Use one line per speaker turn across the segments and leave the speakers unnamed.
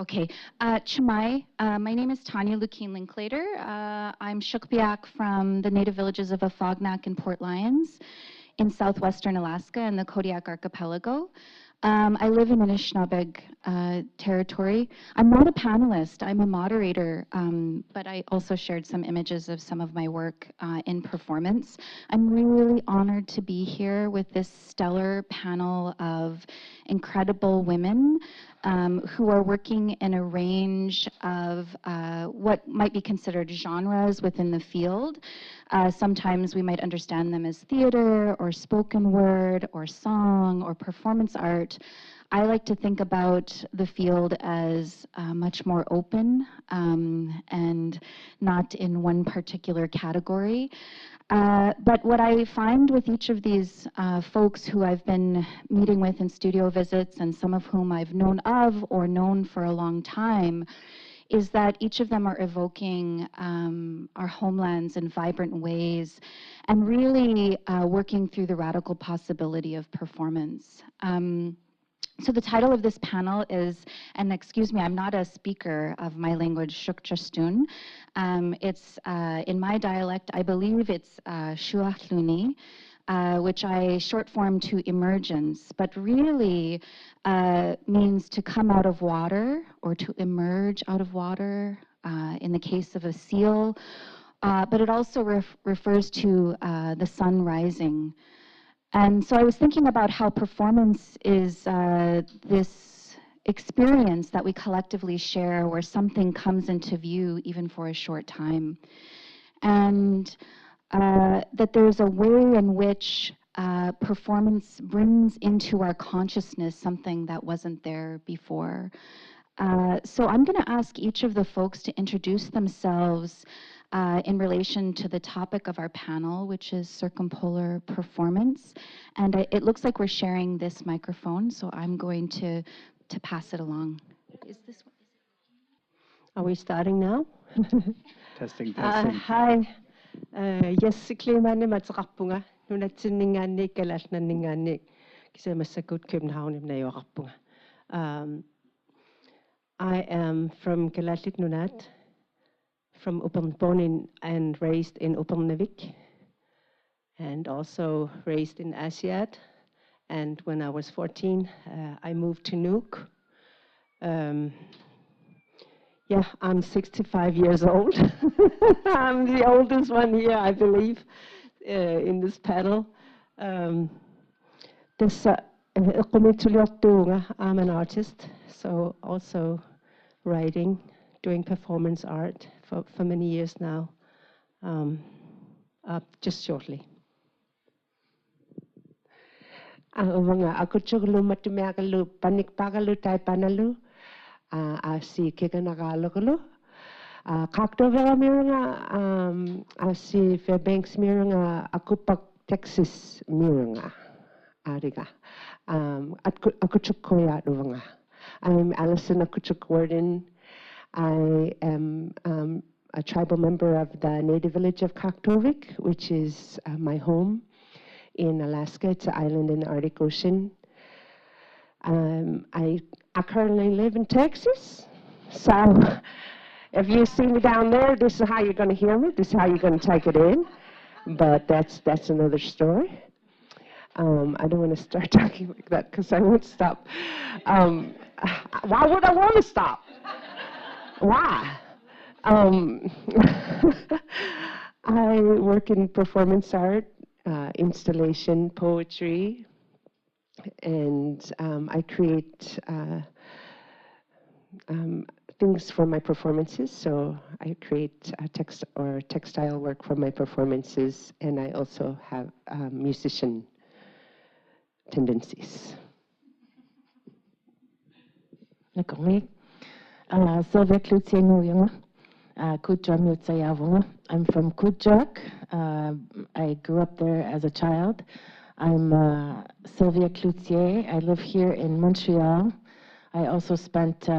Okay. Chimay, my name is Tanya Lukin Linklater. I'm Shukpiak from the native villages of Afognak and Port Lions in southwestern Alaska and the Kodiak Archipelago. I live in Anishinaabeg territory. I'm not a panelist, I'm a moderator, but I also shared some images of some of my work in performance. I'm really honored to be here with this stellar panel of incredible women who are working in a range of what might be considered genres within the field. Sometimes we might understand them as theater or spoken word or song or performance art. I like to think about the field as much more open and not in one particular category. But what I find with each of these folks who I've been meeting with in studio visits, and some of whom I've known of or known for a long time, is that each of them are evoking our homelands in vibrant ways and really working through the radical possibility of performance. So the title of this panel is, and excuse me, I'm not a speaker of my language, Suarluni. It's in my dialect, I believe it's Suarluni, which I short form to Emergence, but really means to come out of water or to emerge out of water in the case of a seal, but it also refers to the sun rising. And so I was thinking about how performance is this experience that we collectively share where something comes into view even for a short time. And that there's a way in which performance brings into our consciousness something that wasn't there before. So I'm going to ask each of the folks to introduce themselves in relation to the topic of our panel, which is circumpolar performance. And it looks like we're sharing this microphone, so I'm going to pass it along. Is this?
Are we starting now?
Testing.
Hi. Jessie Kleeman mataqarpunga nunatsinningaanni kalalnanningaanni kisamassakkut København imnayuaqarpunga. I am from Kalallit Nunat, born in and raised in Upernavik, and also raised in Asiat. And when I was 14, I moved to Nuuk. Yeah, I'm 65 years old. I'm the oldest one here, I believe, in this panel. I'm an artist, so also writing, doing performance art for many years now, just shortly. Akootchook matumeagalu panikpagalu tai panalu. Asi Qinnirajaattuq. Kaktovera miranga asi Fairbanks miranga Akootchook Texas miranga ariga. Akootchook koya duvanga. I'm Allison Akootchook Warden. I am a tribal member of the native village of Taqralik, which is my home in Alaska. It's an island in the Arctic Ocean. I currently live in Texas, so if you see me down there, this is how you're going to hear me. This is how you're going to take it in. But that's another story. I don't want to start talking like that because I won't stop. Why would I want to stop? Why? I work in performance art, installation, poetry, and I create things for my performances. So I create textile work for my performances, and I also have musician tendencies.
Sylvia Cloutier I'm from Akootchook. I grew up there as a child. I'm Sylvia Cloutier. I live here in Montreal. I also spent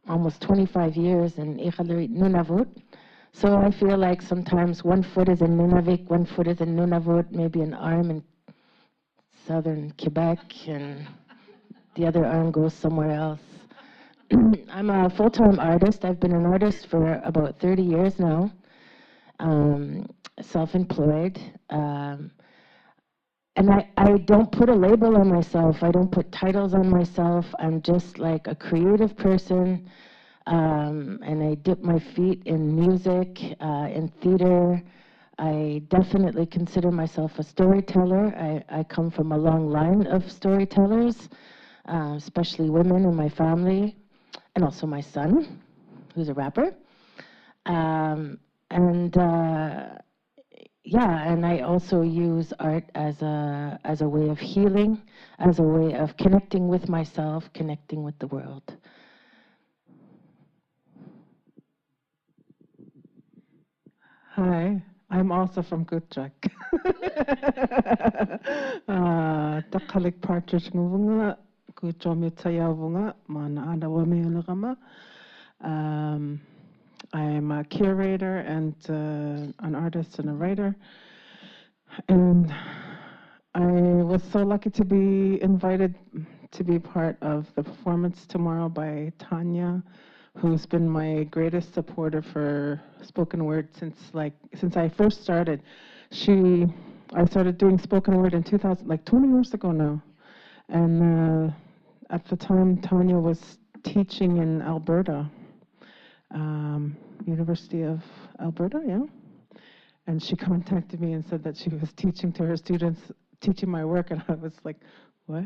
almost 25 years in Nunavut. So I feel like sometimes one foot is in Nunavik, one foot is in Nunavut, maybe an arm in southern Quebec, and the other arm goes somewhere else. I'm a full-time artist. I've been an artist for about 30 years now, self-employed. And I don't put a label on myself. I don't put titles on myself. I'm just like a creative person. And I dip my feet in music, in theater. I definitely consider myself a storyteller. I come from a long line of storytellers, especially women in my family, and also my son, who's a rapper. And yeah, and I also use art as a way of healing, as a way of connecting with myself, connecting with the world.
Hi, I'm also from Akootchook. Taqralik Partridge nguvunga, Akootchook mitayavunga, mana adawamiulagama. I'm a curator and an artist and a writer. And I was so lucky to be invited to be part of the performance tomorrow by Tanya, who's been my greatest supporter for spoken word since I first started. I started doing spoken word in 2000, like 20 years ago now. And at the time, Tanya was teaching in Alberta, University of Alberta, yeah. And she contacted me and said that she was teaching to her students, teaching my work, and I was like, what?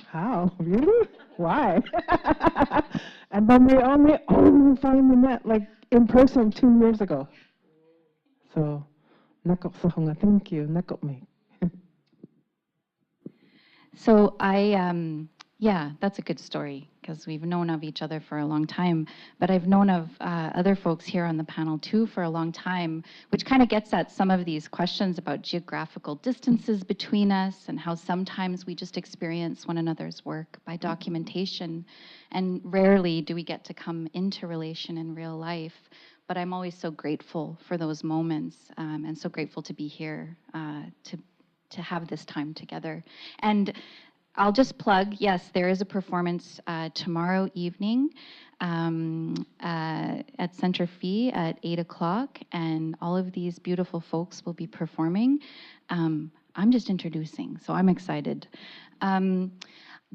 How? Really? Why? And then we only finally met like in person 2 years ago. So, nakok sahunga, thank you, nakok me.
So yeah, that's a good story because we've known of each other for a long time, but I've known of other folks here on the panel too for a long time, which kind of gets at some of these questions about geographical distances between us and how sometimes we just experience one another's work by documentation, and rarely do we get to come into relation in real life. But I'm always so grateful for those moments, and so grateful to be here to have this time together. And I'll just plug, yes, there is a performance tomorrow evening at Center Fee at 8 o'clock, and all of these beautiful folks will be performing. I'm just introducing, so I'm excited.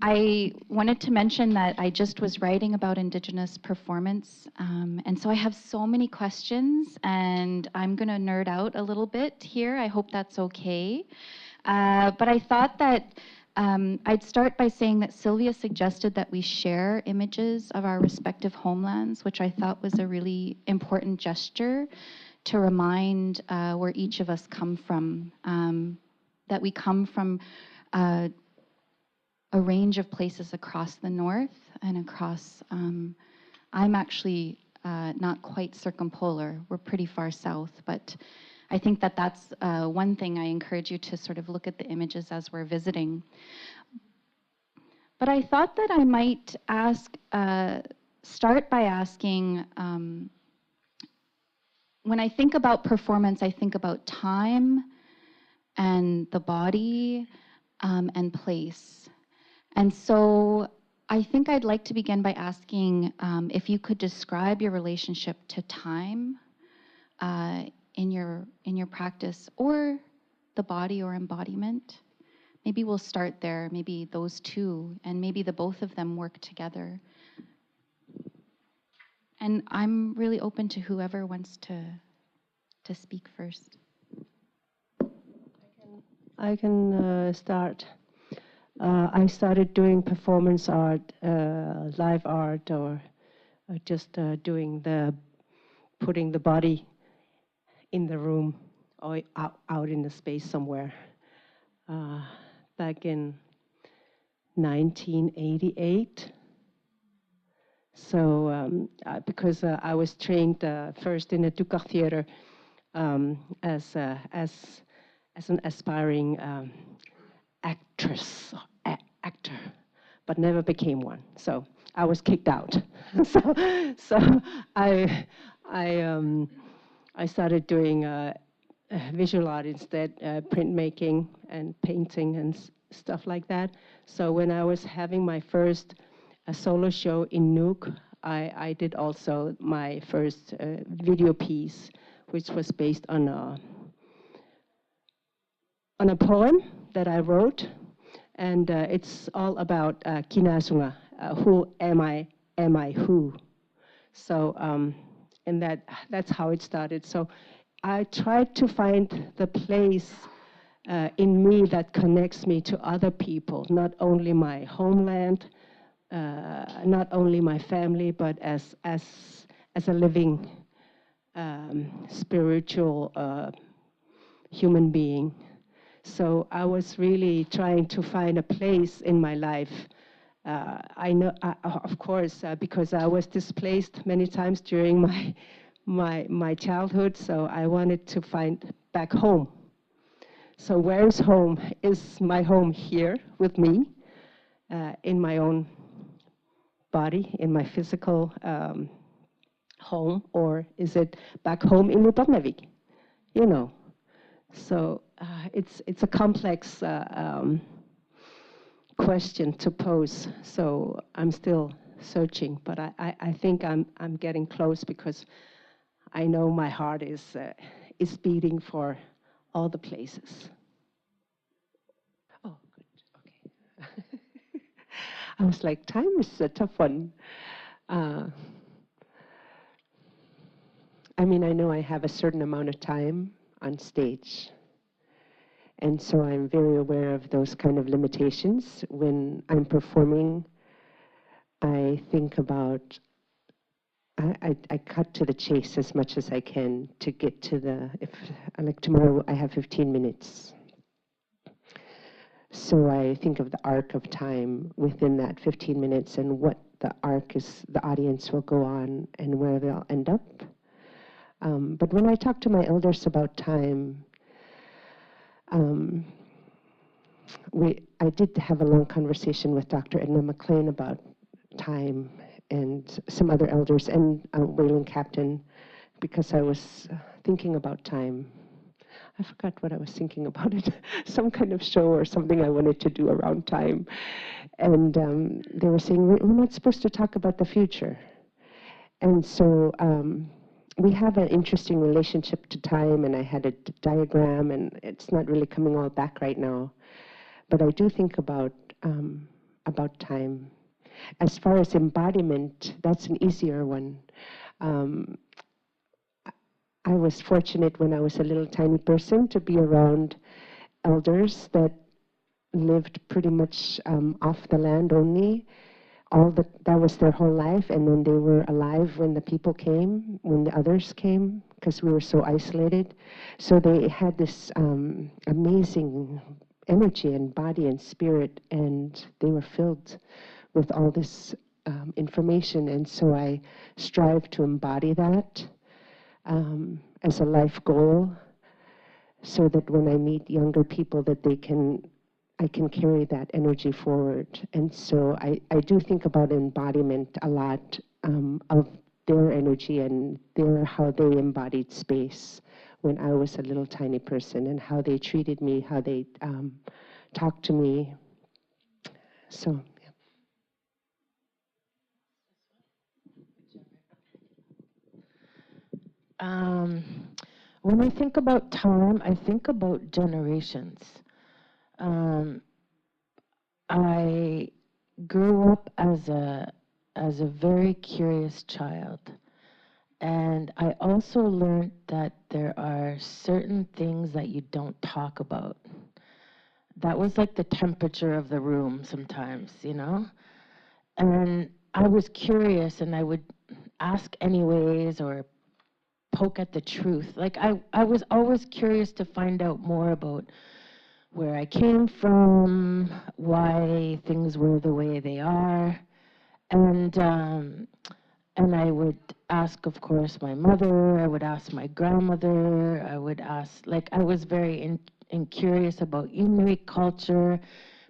I wanted to mention that I just was writing about Indigenous performance, and so I have so many questions, and I'm going to nerd out a little bit here. I hope that's okay. But I thought that I'd start by saying that Sylvia suggested that we share images of our respective homelands, which I thought was a really important gesture to remind where each of us come from, that we come from a range of places across the north and across, I'm actually not quite circumpolar, we're pretty far south, but I think that that's one thing I encourage you to sort of look at the images as we're visiting. But I thought that I might start by asking, when I think about performance, I think about time and the body and place. And so I think I'd like to begin by asking if you could describe your relationship to time in your practice, or the body or embodiment. Maybe we'll start there, maybe those two, and maybe the both of them work together. And I'm really open to whoever wants to speak first.
I can start. I started doing performance art, live art, or just putting the body in the room or out in the space somewhere. Back in 1988. So because I was trained first in a Dukkha theater as an aspiring actress, actor, but never became one. So I was kicked out. so I started doing visual art instead, printmaking and painting and stuff like that. So when I was having my first a solo show in Nuuk. I did also my first video piece, which was based on a poem that I wrote, and it's all about Kinasunga, who am I who? So, and that's how it started. So I tried to find the place in me that connects me to other people, not only my homeland, not only my family, but as a living spiritual human being. So I was really trying to find a place in my life. I know, of course, because I was displaced many times during my childhood, so I wanted to find back home. So where's home? Is my home here with me, in my own body, in my physical home, or is it back home in Upernavik? You know, so it's a complex question to pose. So I'm still searching, but I think I'm getting close, because I know my heart is beating for all the places. Oh, good. Okay. I was like, time is a tough one. I mean, I know I have a certain amount of time on stage, and so I'm very aware of those kind of limitations. When I'm performing, I think about, I cut to the chase as much as I can to get to like tomorrow I have 15 minutes. So I think of the arc of time within that 15 minutes and what the arc is, the audience will go on and where they'll end up. But when I talk to my elders about time, I did have a long conversation with Dr. Edna McLean about time and some other elders and Whaling Captain, because I was thinking about time. I forgot what I was thinking about it. Some kind of show or something I wanted to do around time. And they were saying, we're not supposed to talk about the future. And so we have an interesting relationship to time, and I had a diagram, and it's not really coming all back right now. But I do think about time. As far as embodiment, that's an easier one. I was fortunate when I was a little tiny person to be around elders that lived pretty much off the land only. That was their whole life, and then they were alive when the people came, when the others came, because we were so isolated. So they had this amazing energy and body and spirit, and they were filled with all this information. And so I strive to embody that as a life goal, so that when I meet younger people, that I can carry that energy forward. And so I do think about embodiment a lot, of their energy and how they embodied space when I was a little tiny person, and how they treated me, how they talked to me. So,
When I think about time, I think about generations. I grew up as a very curious child, and I also learned that there are certain things that you don't talk about. That was like the temperature of the room sometimes, you know? And I was curious, and I would ask anyways, or poke at the truth. Like I was always curious to find out more about where I came from, why things were the way they are, and I would ask, of course, my mother. I would ask my grandmother. I would ask, like, I was very curious about Inuit culture,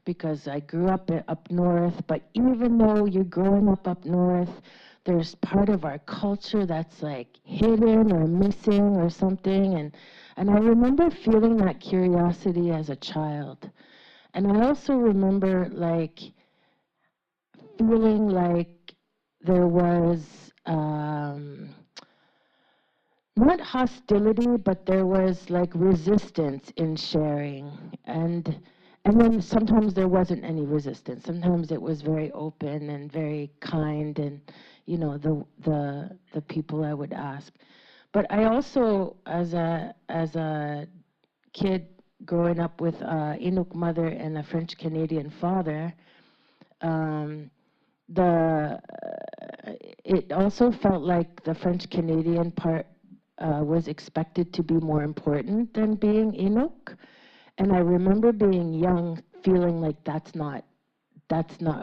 because I grew up up north. But even though you're growing up north, there's part of our culture that's like hidden or missing or something. And I remember feeling that curiosity as a child. And I also remember like feeling like there was not hostility, but there was like resistance in sharing. And then sometimes there wasn't any resistance. Sometimes it was very open and very kind, and you know, the people I would ask. But I also, as a kid growing up with a Inuk mother and a French Canadian father, it also felt like the French Canadian part was expected to be more important than being Inuk. And I remember being young, feeling like that's not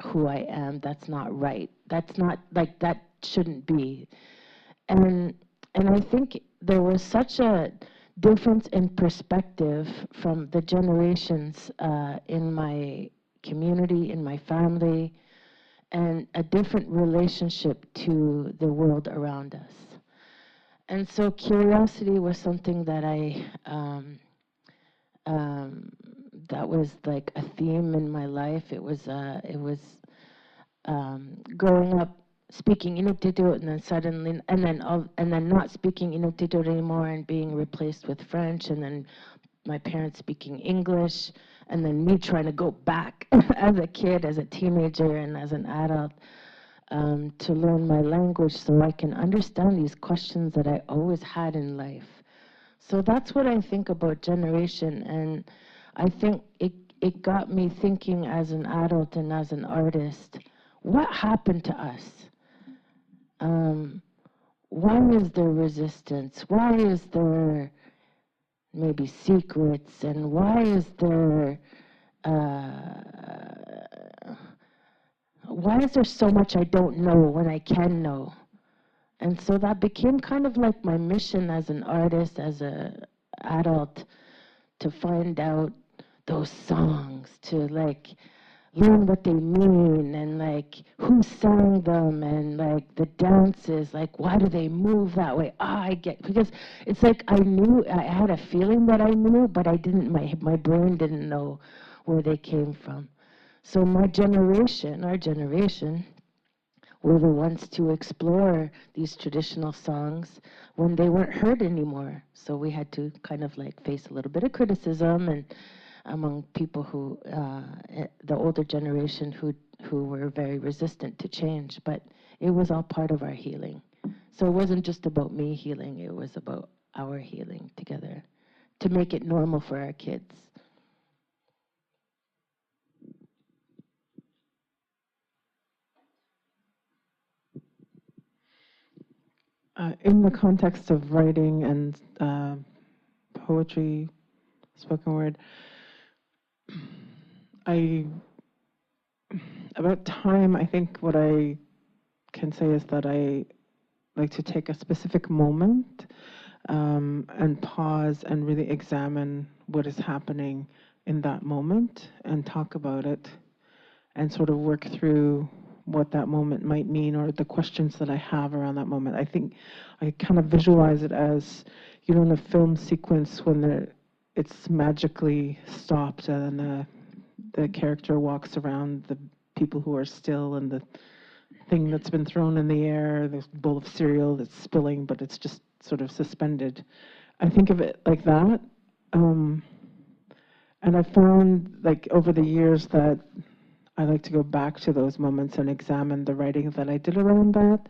who I am. That's not right. That's not, like, that shouldn't be. And I think there was such a difference in perspective from the generations in my community, in my family, and a different relationship to the world around us. And so curiosity was something that that was like a theme in my life. It was growing up speaking Inuktitut, and then suddenly, and then not speaking Inuktitut anymore, and being replaced with French, and then my parents speaking English, and then me trying to go back as a kid, as a teenager, and as an adult to learn my language so I can understand these questions that I always had in life. So that's what I think about generation, and I think it got me thinking as an adult and as an artist, what happened to us? Why is there resistance? Why is there maybe secrets? And why is there so much I don't know when I can know? And so that became kind of like my mission as an artist, as an adult, to find out those songs, to like learn what they mean, and like who sang them, and like the dances, like why do they move that way? I get, because it's like I knew, I had a feeling that I knew, but I didn't, my brain didn't know where they came from. So my generation, our generation, were the ones to explore these traditional songs when they weren't heard anymore. So we had to kind of like face a little bit of criticism, and among people who, the older generation who were very resistant to change, but it was all part of our healing. So it wasn't just about me healing, it was about our healing together to make it normal for our kids.
In the context of writing and poetry, spoken word, about time, I think what I can say is that I like to take a specific moment and pause and really examine what is happening in that moment and talk about it and sort of work through what that moment might mean, or the questions that I have around that moment. I think I kind of visualize it as, you know, in a film sequence when it's magically stopped and then the character walks around the people who are still, and the thing that's been thrown in the air, the bowl of cereal that's spilling, but it's just sort of suspended. I think of it like that. And I found, like, over the years that I like to go back to those moments and examine the writing that I did around that,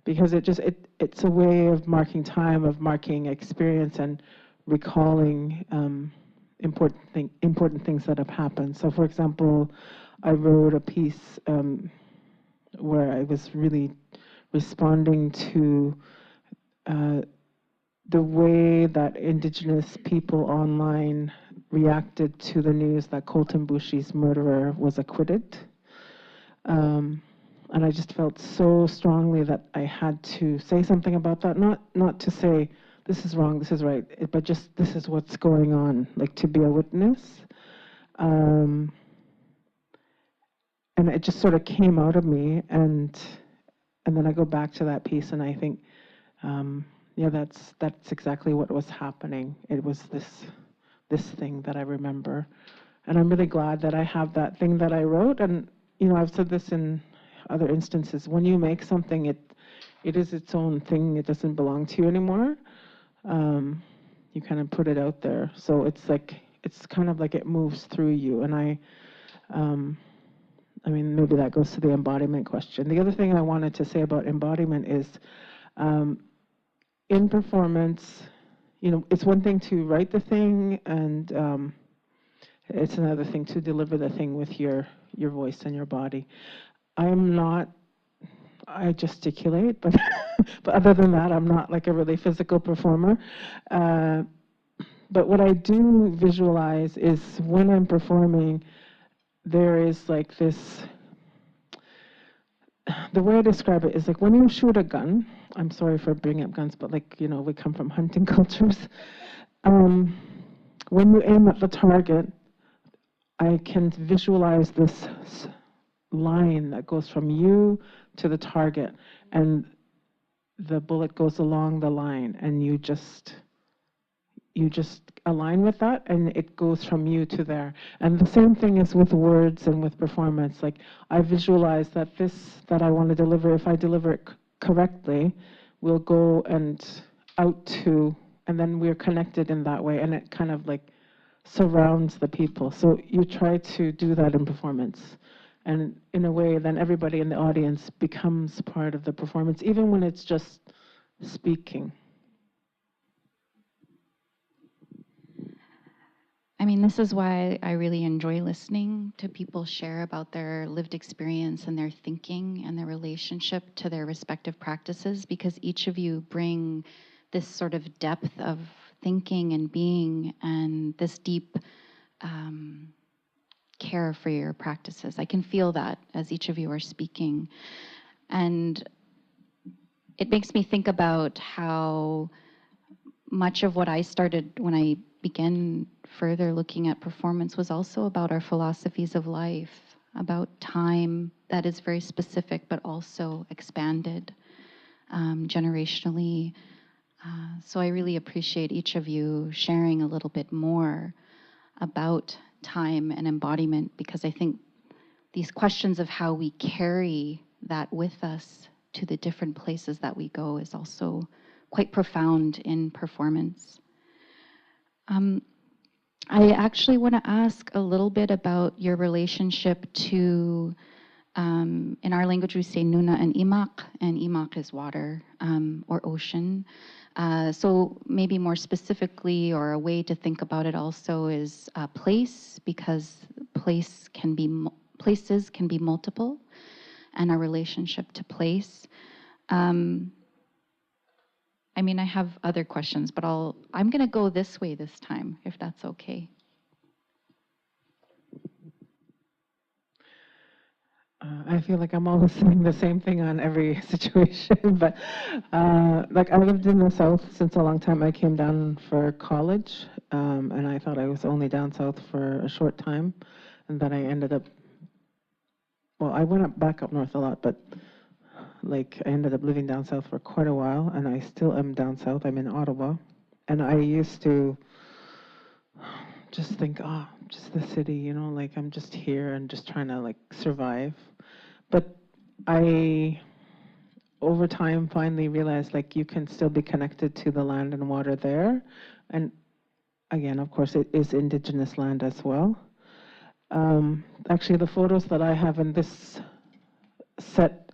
because it's a way of marking time, of marking experience, and recalling important things that have happened. So, for example, I wrote a piece where I was really responding to the way that Indigenous people online reacted to the news that Colton Bushy's murderer was acquitted. And I just felt so strongly that I had to say something about that, not to say, this is wrong, this is right, but just this is what's going on, like to be a witness. And it just sort of came out of me, and then I go back to that piece and I think, yeah, that's exactly what was happening. It was this thing that I remember And I'm really glad that I have that thing that I wrote. And, you know, I've said this in other instances. When you make something, it is its own thing. It doesn't belong to you anymore. You kind of put it out there. So it's like, it's kind of like it moves through you. And I mean, maybe that goes to the embodiment question. The other thing I wanted to say about embodiment is in performance, you know, it's one thing to write the thing, and it's another thing to deliver the thing with your voice and your body. I gesticulate, but but other than that, I'm not like a really physical performer. But what I do visualize is when I'm performing, there is like this, the way I describe it is like when you shoot a gun, I'm sorry for bringing up guns, but like, you know, we come from hunting cultures. When you aim at the target, I can visualize this line that goes from you to the target, and the bullet goes along the line, and you just align with that, and it goes from you to there. And the same thing is with words and with performance. Like I visualize that this that I want to deliver, if I deliver it correctly, will go and out to, and then we're connected in that way, and it kind of like surrounds the people. So you try to do that in performance. And in a way, then everybody in the audience becomes part of the performance, even when it's just speaking.
I mean, this is why I really enjoy listening to people share about their lived experience and their thinking and their relationship to their respective practices, because each of you bring this sort of depth of thinking and being and this deep care for your practices. I can feel that as each of you are speaking. And it makes me think about how much of what I started when I began further looking at performance was also about our philosophies of life, about time that is very specific but also expanded generationally. So I really appreciate each of you sharing a little bit more about time and embodiment, because I think these questions of how we carry that with us to the different places that we go is also quite profound in performance. I actually want to ask a little bit about your relationship to, in our language we say nuna and imak is water or ocean. So maybe more specifically, or a way to think about it also is place, because places can be multiple, and our relationship to place. I mean, I have other questions, but I'm going to go this way this time, if that's okay.
I feel like I'm always saying the same thing on every situation, but like I lived in the South since a long time. I came down for college, and I thought I was only down south for a short time, and then I ended up, well, I went back up north a lot, but like I ended up living down south for quite a while, and I still am down south. I'm in Ottawa, and I used to just think, oh, just the city, you know, like I'm just here and just trying to like survive. But I, over time, finally realized like you can still be connected to the land and water there. And again, of course, it is Indigenous land as well. Actually, the photos that I have in this set,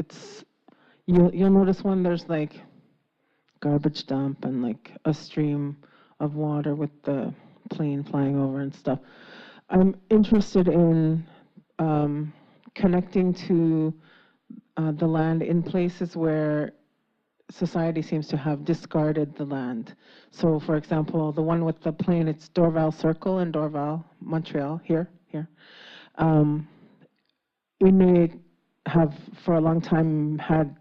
you'll notice when there's like garbage dump and like a stream of water with the plane flying over and stuff. I'm interested in connecting to the land in places where society seems to have discarded the land. So for example, the one with the plane, it's Dorval Circle in Dorval, Montreal, here. Inuit have for a long time had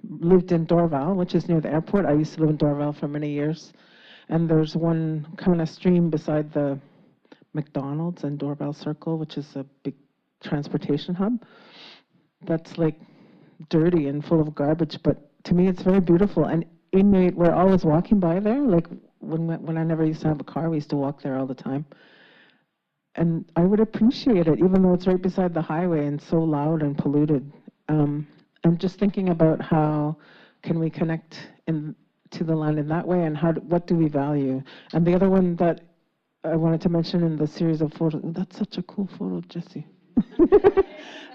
lived in Dorval, which is near the airport. I used to live in Dorval for many years. And there's one kind of stream beside the McDonald's and Dorval Circle, which is a big transportation hub. That's like dirty and full of garbage, but to me it's very beautiful. And Inuit were always walking by there. Like when I never used to have a car, we used to walk there all the time. and I would appreciate it, even though it's right beside the highway and so loud and polluted. I'm just thinking about how can we connect to the land in that way, and what do we value? And the other one that I wanted to mention in the series of photos, that's such a cool photo, Jessie.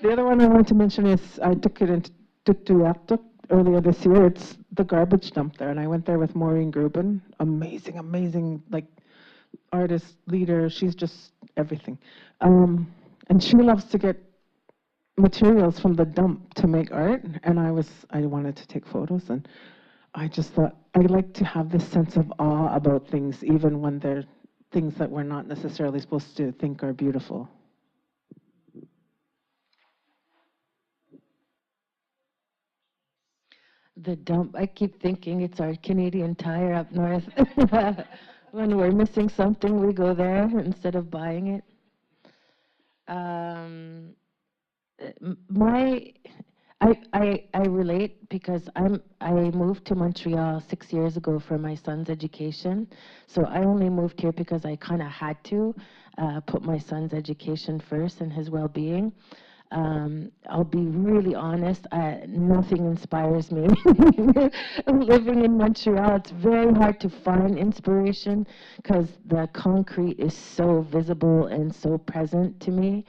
The other one I wanted to mention is I took it into Qinnirajaattuq earlier this year. It's the garbage dump there, and I went there with Maureen Grubin. Amazing, like artist, leader. She's just everything. And she loves to get materials from the dump to make art, and I wanted to take photos, and I just thought I like to have this sense of awe about things, even when they're things that we're not necessarily supposed to think are beautiful.
The dump, I keep thinking it's our Canadian Tire up north. When we're missing something, we go there instead of buying it. I relate because I moved to Montreal 6 years ago for my son's education. So I only moved here because I kind of had to put my son's education first and his well-being. I'll be really honest, nothing inspires me. Living in Montreal, it's very hard to find inspiration because the concrete is so visible and so present to me.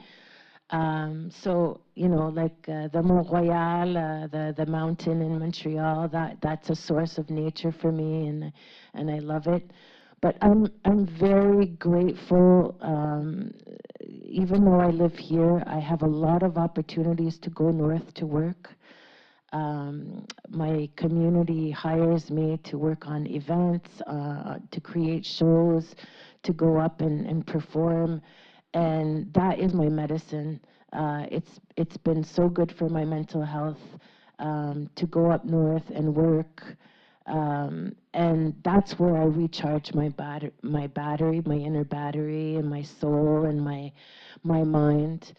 So, you know, like the Mont Royal, the mountain in Montreal, that's a source of nature for me, and I love it. But I'm very grateful. Even though I live here, I have a lot of opportunities to go north to work. My community hires me to work on events, to create shows, to go up and perform, and that is my medicine. It's been so good for my mental health to go up north and work. And that's where I recharge my battery, my inner battery, and my soul, and my mind.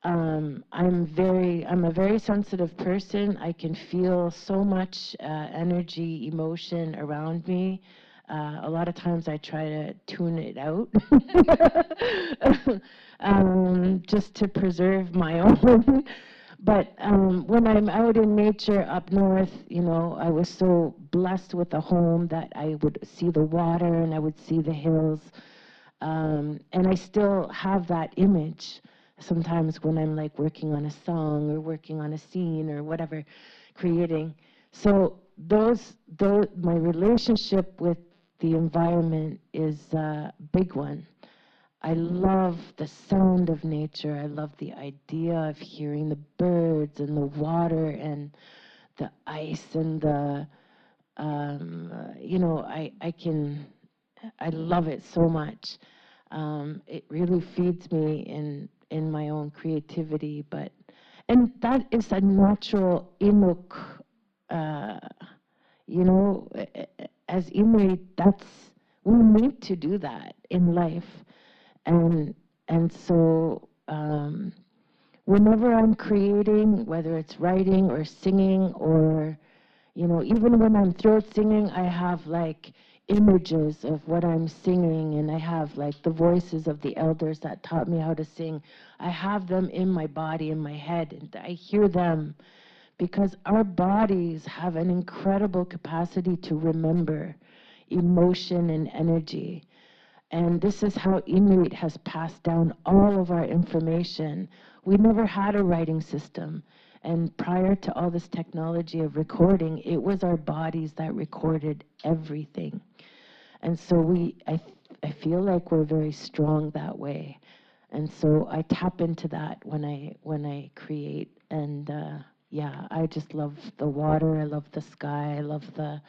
I'm a very sensitive person. I can feel so much energy, emotion around me. A lot of times I try to tune it out just to preserve my own. But when I'm out in nature up north, you know, I was so blessed with a home that I would see the water and I would see the hills. And I still have that image sometimes when I'm like working on a song or working on a scene or whatever, creating. So my relationship with the environment is a big one. I love the sound of nature. I love the idea of hearing the birds and the water and the ice and the, you know, I love it so much. It really feeds me in my own creativity, and that is a natural Inuk, you know, as Inuit, we need to do that in life. And so whenever I'm creating, whether it's writing or singing or, you know, even when I'm throat singing, I have like images of what I'm singing, and I have like the voices of the elders that taught me how to sing. I have them in my body, in my head, and I hear them because our bodies have an incredible capacity to remember emotion and energy. And this is how Inuit has passed down all of our information. We never had a writing system. And prior to all this technology of recording, it was our bodies that recorded everything. And so I feel like we're very strong that way. And so I tap into that when I create. And yeah, I just love the water. I love the sky. I love the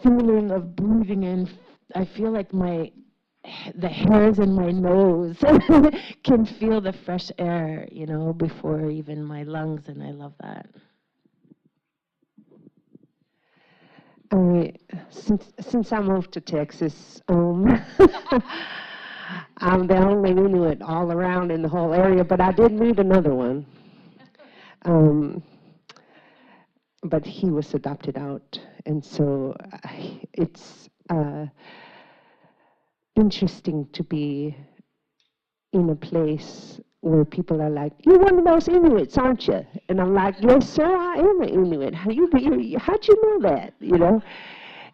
feeling of breathing in. I feel like the hairs in my nose can feel the fresh air, you know, before even my lungs, and I love that.
Since I moved to Texas, I'm the only Inuit all around in the whole area, but I did meet another one. But he was adopted out, and so it's interesting to be in a place where people are like, "You're one of those Inuits, aren't you?" And I'm like, "Yes, sir, I am an Inuit. How'd you know that?" You know?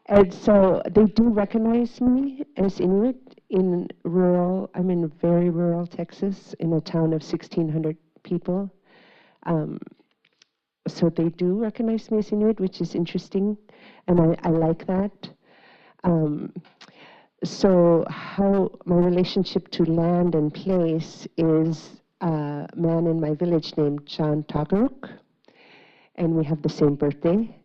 And so they do recognize me as Inuit I'm in very rural Texas, in a town of 1,600 people. So they do recognize me as Inuit, which is interesting, and I like that. So how my relationship to land and place is a man in my village named John Taqralik, and we have the same birthday.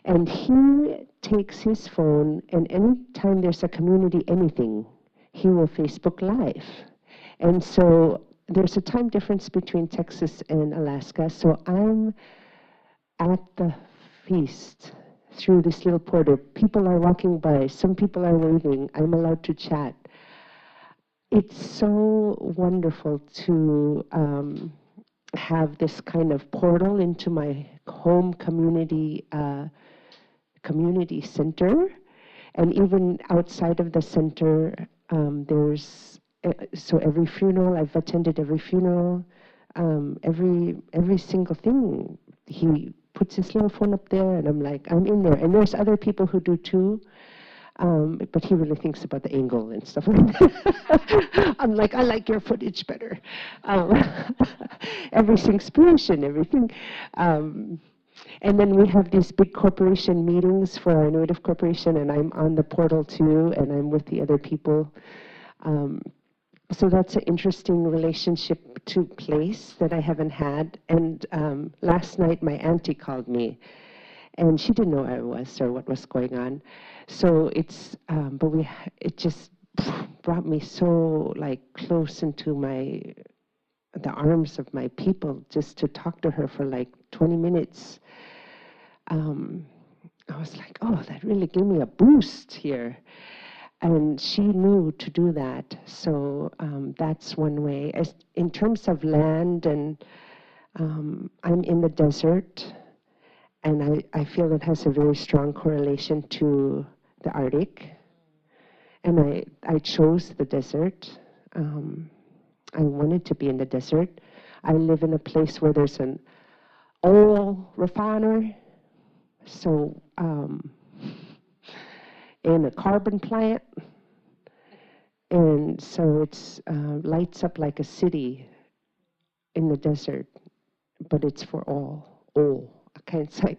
And he takes his phone, and anytime there's a community anything, he will Facebook Live. And so there's a time difference between Texas and Alaska, so I'm at the feast through this little portal. People are walking by, some people are waving, I'm allowed to chat. It's so wonderful to have this kind of portal into my home community center. And even outside of the center, so every funeral, I've attended every funeral, every single thing. He puts his little phone up there, and I'm like, I'm in there. And there's other people who do too, but he really thinks about the angle and stuff like that. I'm like, I like your footage better. Everything's Persian, everything. And then we have these big corporation meetings for our Native Corporation, and I'm on the portal too, and I'm with the other people. So that's an interesting relationship to place that I haven't had. And last night my auntie called me, and she didn't know where I was or what was going on. So it just brought me so like close into the arms of my people, just to talk to her for like 20 minutes. I was like, oh, that really gave me a boost here. And she knew to do that. So that's one way. In terms of land, and I'm in the desert, and I feel it has a very strong correlation to the Arctic. And I chose the desert. I wanted to be in the desert. I live in a place where there's an oil refiner, so in a carbon plant, and so it's lights up like a city in the desert, but it's for oil. It's like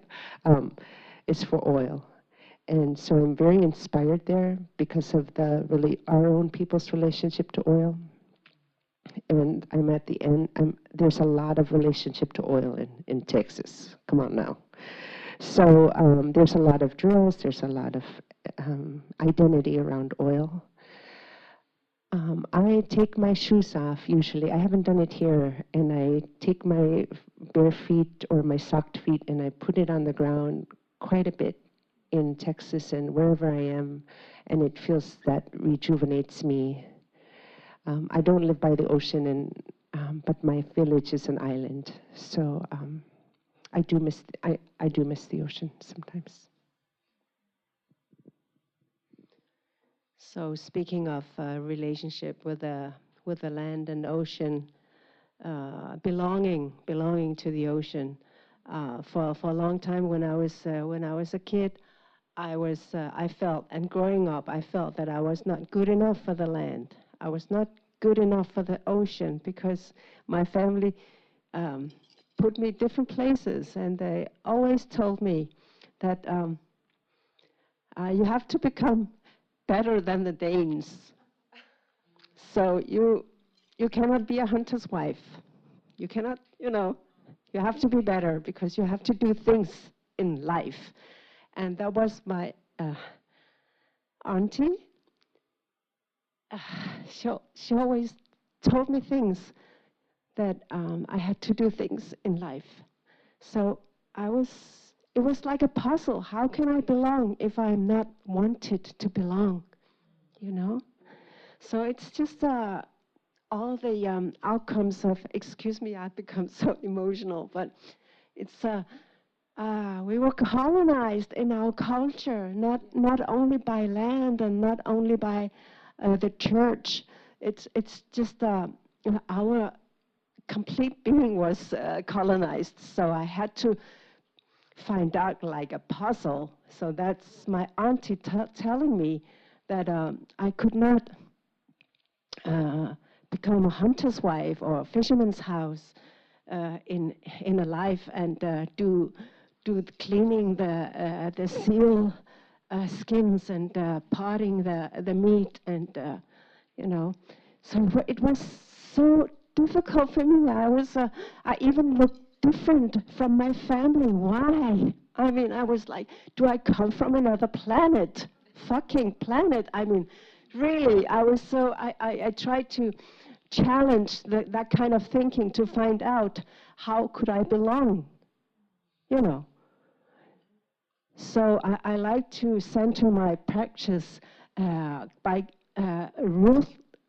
it's for oil, and so I'm very inspired there because of our own people's relationship to oil. And I'm at the end. There's a lot of relationship to oil in Texas. Come on now. So there's a lot of drills. There's a lot of identity around oil. I take my shoes off usually. I haven't done it here. And I take my bare feet or my socked feet and I put it on the ground quite a bit in Texas and wherever I am. And it feels that rejuvenates me. I don't live by the ocean, but my village is an island, so I do miss the ocean sometimes.
So speaking of relationship with the land and ocean, belonging to the ocean, for a long time when I was a kid, I felt, and growing up, I felt that I was not good enough for the land. I was not good enough for the ocean because my family put me different places, and they always told me that you have to become better than the Danes. So you cannot be a hunter's wife. You cannot, you have to be better because you have to do things in life. And that was my auntie. She always told me things that I had to do things in life. So it was like a puzzle. How can I belong if I'm not wanted to belong, So it's just all the outcomes of, excuse me, I've become so emotional, but it's, we were colonized in our culture, not only by land and not only by the church. It's just our complete being was colonized. So I had to find out like a puzzle. So that's my auntie telling me that I could not become a hunter's wife or a fisherman's house in a life and do the cleaning the seal skins and parting the meat and you know. So it was so difficult for me. I even looked different from my family. Why? I mean, I was like, do I come from another planet? Fucking planet. I mean, really, I tried to challenge that kind of thinking to find out how could I belong, you know. So I like to center my practice by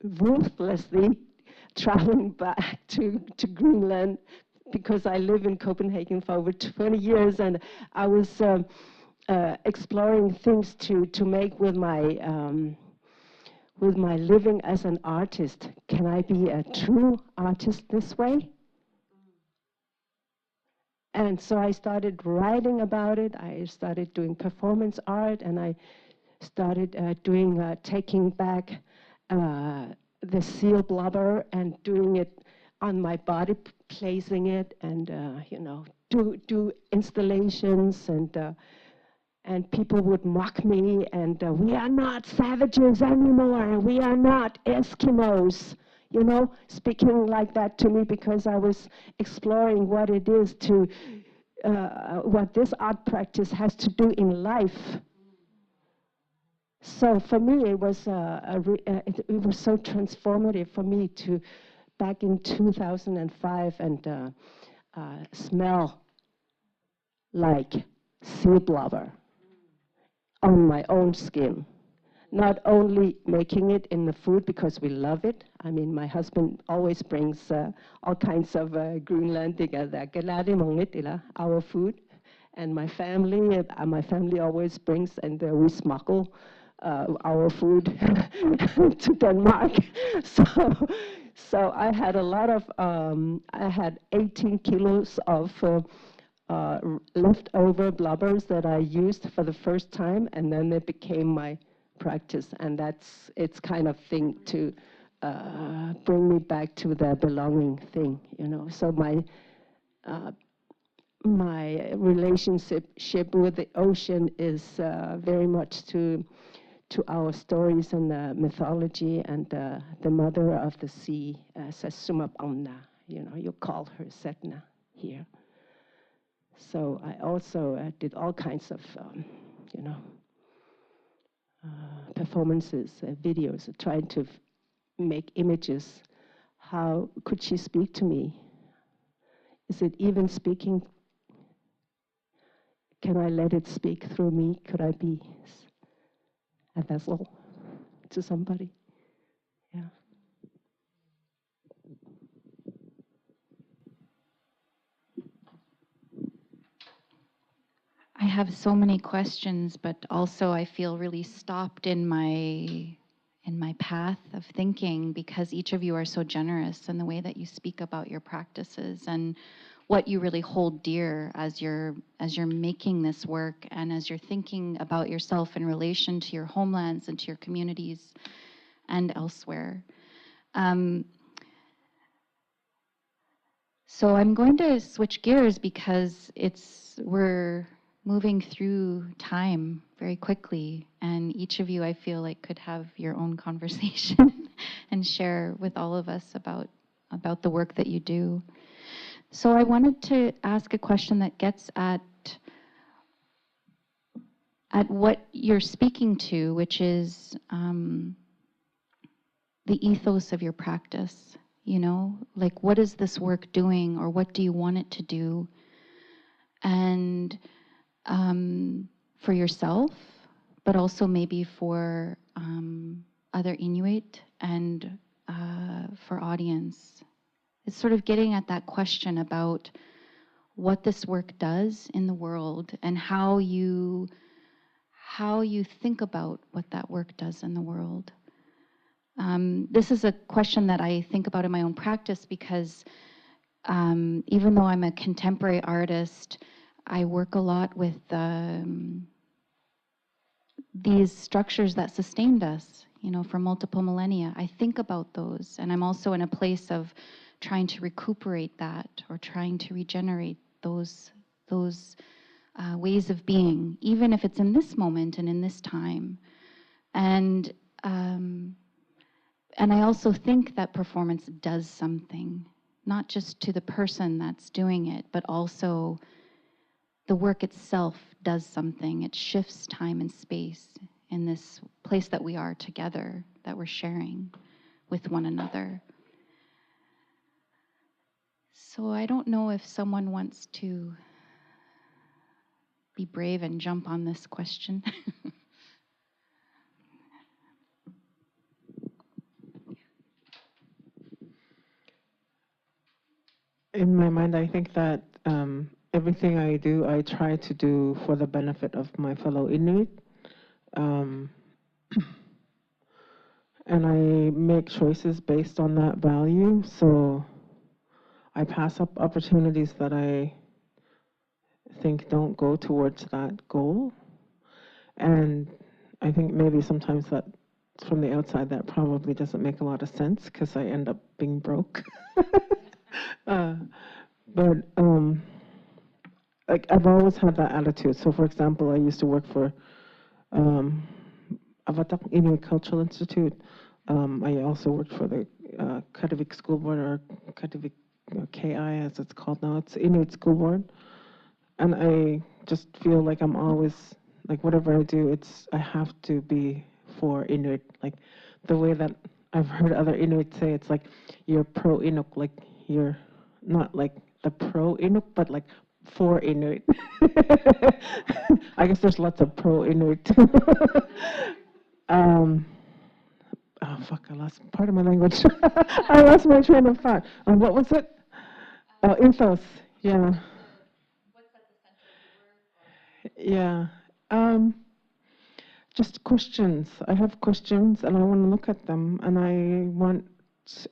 ruthlessly traveling back to Greenland, because I live in Copenhagen for over 20 years, and I was exploring things to make with my living as an artist. Can I be a true artist this way? And so I started writing about it. I started doing performance art, and I started taking back the seal blubber and doing it on my body, placing it, and you know, do installations, and people would mock me, and we are not savages anymore. We are not Eskimos. You know, speaking like that to me because I was exploring what it is to, what this art practice has to do in life. So for me, it was it was so transformative for me to, back in 2005, and smell like sea blubber on my own skin. Not only making it in the food because we love it. I mean, my husband always brings all kinds of Greenlandic, our food. And my family always brings, and we smuggle our food to Denmark. So I had a lot of, I had 18 kilos of leftover blubbers that I used for the first time, and then it became my practice, and it's kind of thing to bring me back to the belonging thing, you know. So my relationship with the ocean is very much to our stories and mythology, and the mother of the sea, Sumapamna, you know, you call her Setna here. So I also did all kinds of, you know, performances, videos, trying to make images. How could she speak to me? Is it even speaking? Can I let it speak through me? Could I be a vessel to somebody? Yeah.
I have so many questions, but also I feel really stopped in my path of thinking, because each of you are so generous in the way that you speak about your practices and what you really hold dear as you're making this work, and as you're thinking about yourself in relation to your homelands and to your communities and elsewhere. So I'm going to switch gears because we're moving through time very quickly, and each of you, I feel like, could have your own conversation and share with all of us about the work that you do. So I wanted to ask a question that gets at what you're speaking to, which is the ethos of your practice. You know, like, what is this work doing, or what do you want it to do? And for yourself, but also maybe for other Inuit and for audience. It's sort of getting at that question about what this work does in the world, and how you think about what that work does in the world. This is a question that I think about in my own practice because even though I'm a contemporary artist, I work a lot with these structures that sustained us, for multiple millennia. I think about those, and I'm also in a place of trying to recuperate that or trying to regenerate those ways of being, even if it's in this moment and in this time. And I also think that performance does something, not just to the person that's doing it, but also the work itself does something. It shifts time and space in this place that we are together, that we're sharing with one another. So I don't know if someone wants to be brave and jump on this question.
In my mind, I think that everything I do, I try to do for the benefit of my fellow Inuit. And I make choices based on that value. So I pass up opportunities that I think don't go towards that goal. And I think maybe sometimes that from the outside, that probably doesn't make a lot of sense because I end up being broke. But like I've always had that attitude. So for example, I used to work for Avatak Inuit Cultural Institute. I also worked for the Cloutier School Board, or Cloutier KI as it's called now. It's Inuit School Board. And I just feel like I'm always, like whatever I do, I have to be for Inuit. Like the way that I've heard other Inuit say, it's like you're pro-Inuk, like you're not like the pro-Inuk, but like for Inuit. I guess there's lots of pro-Inuit. Oh, fuck, I lost part of my language. I lost my train of thought. What was it? Ethos, yeah. Yeah. Just questions. I have questions and I want to look at them, and I want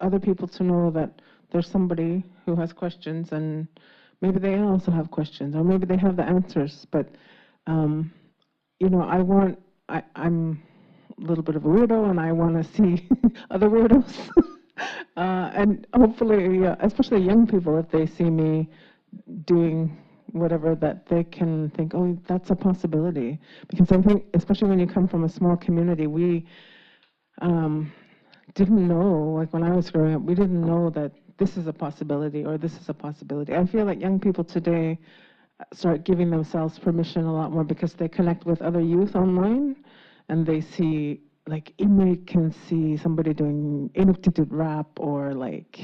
other people to know that there's somebody who has questions, and maybe they also have questions, or maybe they have the answers. But I'm a little bit of a weirdo, and I want to see other weirdos. And hopefully, especially young people, if they see me doing whatever, that they can think, oh, that's a possibility. Because I think, especially when you come from a small community, we didn't know, like when I was growing up, we didn't know that this is a possibility or this is a possibility. I feel like young people today start giving themselves permission a lot more because they connect with other youth online, and they see, like Inuit can see somebody doing Inuktitut rap or like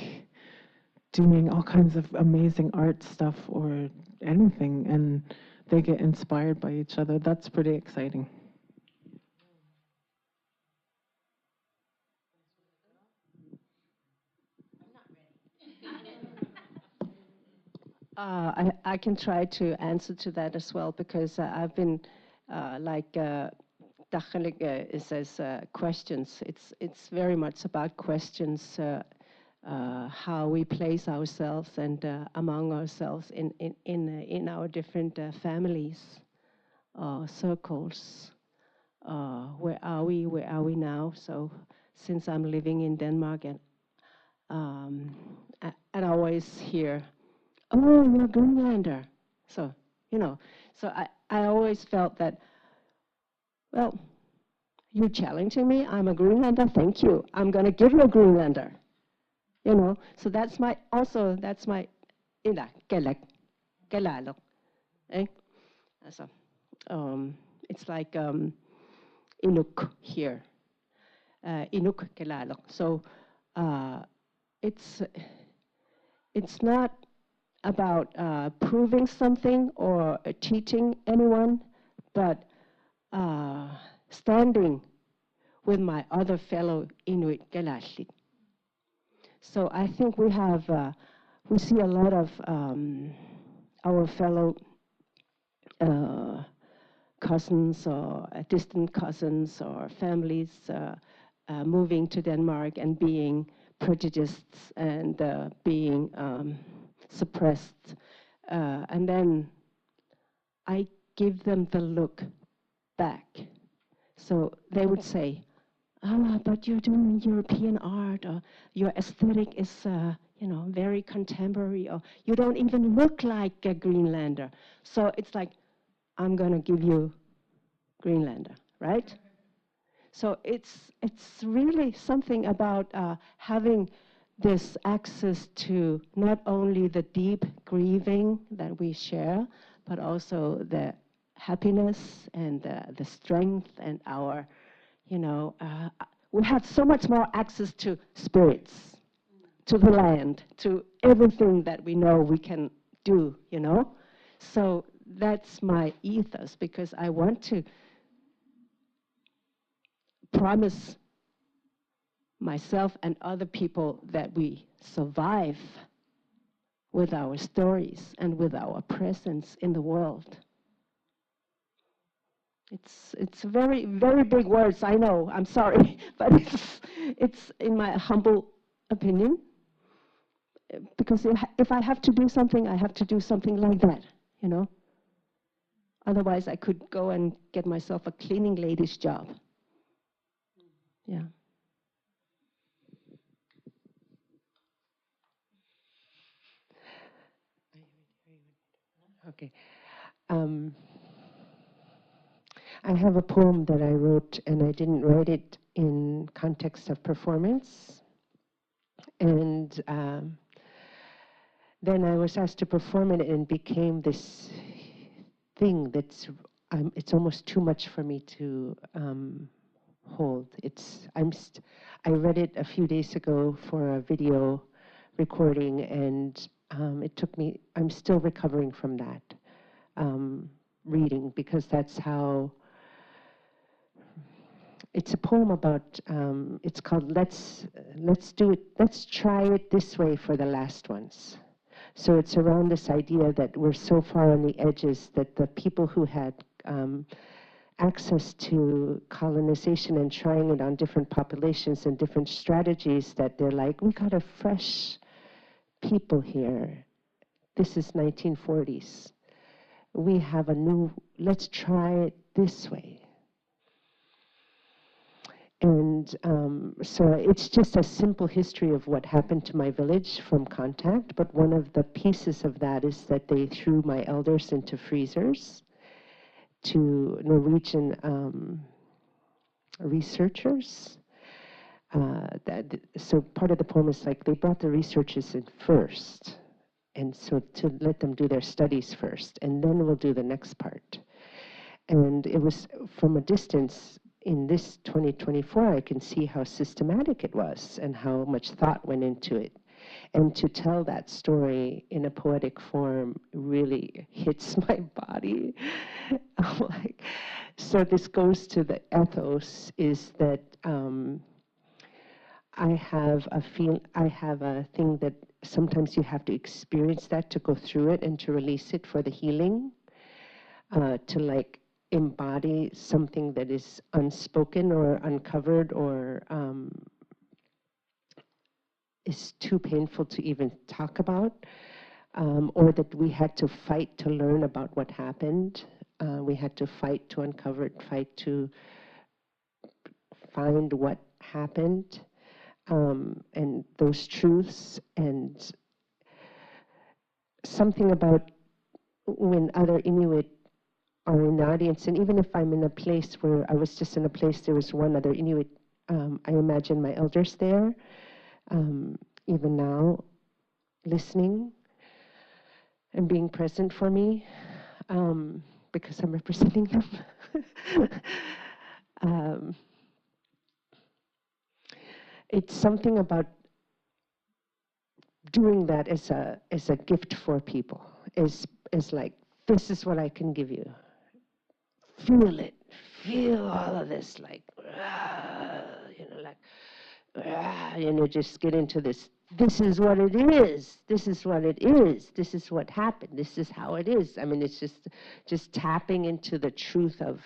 doing all kinds of amazing art stuff or anything, and they get inspired by each other. That's pretty exciting.
I can try to answer to that as well, because I've been like Taqralik says, questions. It's very much about questions, how we place ourselves and among ourselves in our different families, circles. Where are we? Where are we now? So since I'm living in Denmark, and I always hear, oh, you're a Greenlander. So, so I always felt that, well, you're challenging me. I'm a Greenlander. Thank you. I'm going to give you a Greenlander. So that's my ina kelalo. So it's like Inuk here. Inuk kelalo. So it's not about proving something or teaching anyone, but standing with my other fellow Inuit Kelashlik. So I think we see a lot of our fellow cousins or distant cousins or families moving to Denmark and being prejudiced and being suppressed. And then I give them the look back. So they would say, but you're doing European art, or your aesthetic is very contemporary, or you don't even look like a Greenlander. So it's like, I'm going to give you Greenlander, right? So it's really something about having this access to not only the deep grieving that we share, but also the happiness and the strength and our, we have so much more access to spirits, to the land, to everything that we know we can do, So that's my ethos, because I want to promise myself and other people that we survive with our stories and with our presence in the world. It's very, very big words, I know, I'm sorry, but it's in my humble opinion, because if I have to do something, I have to do something like that, Otherwise, I could go and get myself a cleaning lady's job. Yeah.
Okay. I have a poem that I wrote, and I didn't write it in context of performance. And then I was asked to perform it, and it became this thing that's, it's almost too much for me to hold. I read it a few days ago for a video recording, and it took me, I'm still recovering from that reading, because that's how, it's a poem about, it's called Let's Try It This Way for the Last Ones. So it's around this idea that we're so far on the edges that the people who had access to colonization and trying it on different populations and different strategies, that they're like, we got a fresh people here. This is 1940s. We have a new, let's try it this way. And so it's just a simple history of what happened to my village from contact, but one of the pieces of that is that they threw my elders into freezers to Norwegian researchers. So part of the poem is like they brought the researchers in first, and so to let them do their studies first, and then we'll do the next part. And it was from a distance. In this 2024, I can see how systematic it was and how much thought went into it. And to tell that story in a poetic form really hits my body. Like, so this goes to the ethos, is that I have a thing that sometimes you have to experience that to go through it and to release it for the healing, to like embody something that is unspoken or uncovered or is too painful to even talk about, or that we had to fight to learn about what happened. We had to fight to uncover it, fight to find what happened, and those truths, and something about when other Inuit are in the audience, and even if I'm in a place where I was just in a place, there was one other Inuit, I imagine my elders there, even now, listening and being present for me, because I'm representing them. It's something about doing that as a gift for people, is like, this is what I can give you. Feel it. Feel all of this, like, just get into this. This is what it is. This is what it is. This is what happened. This is how it is. I mean, it's just tapping into the truth of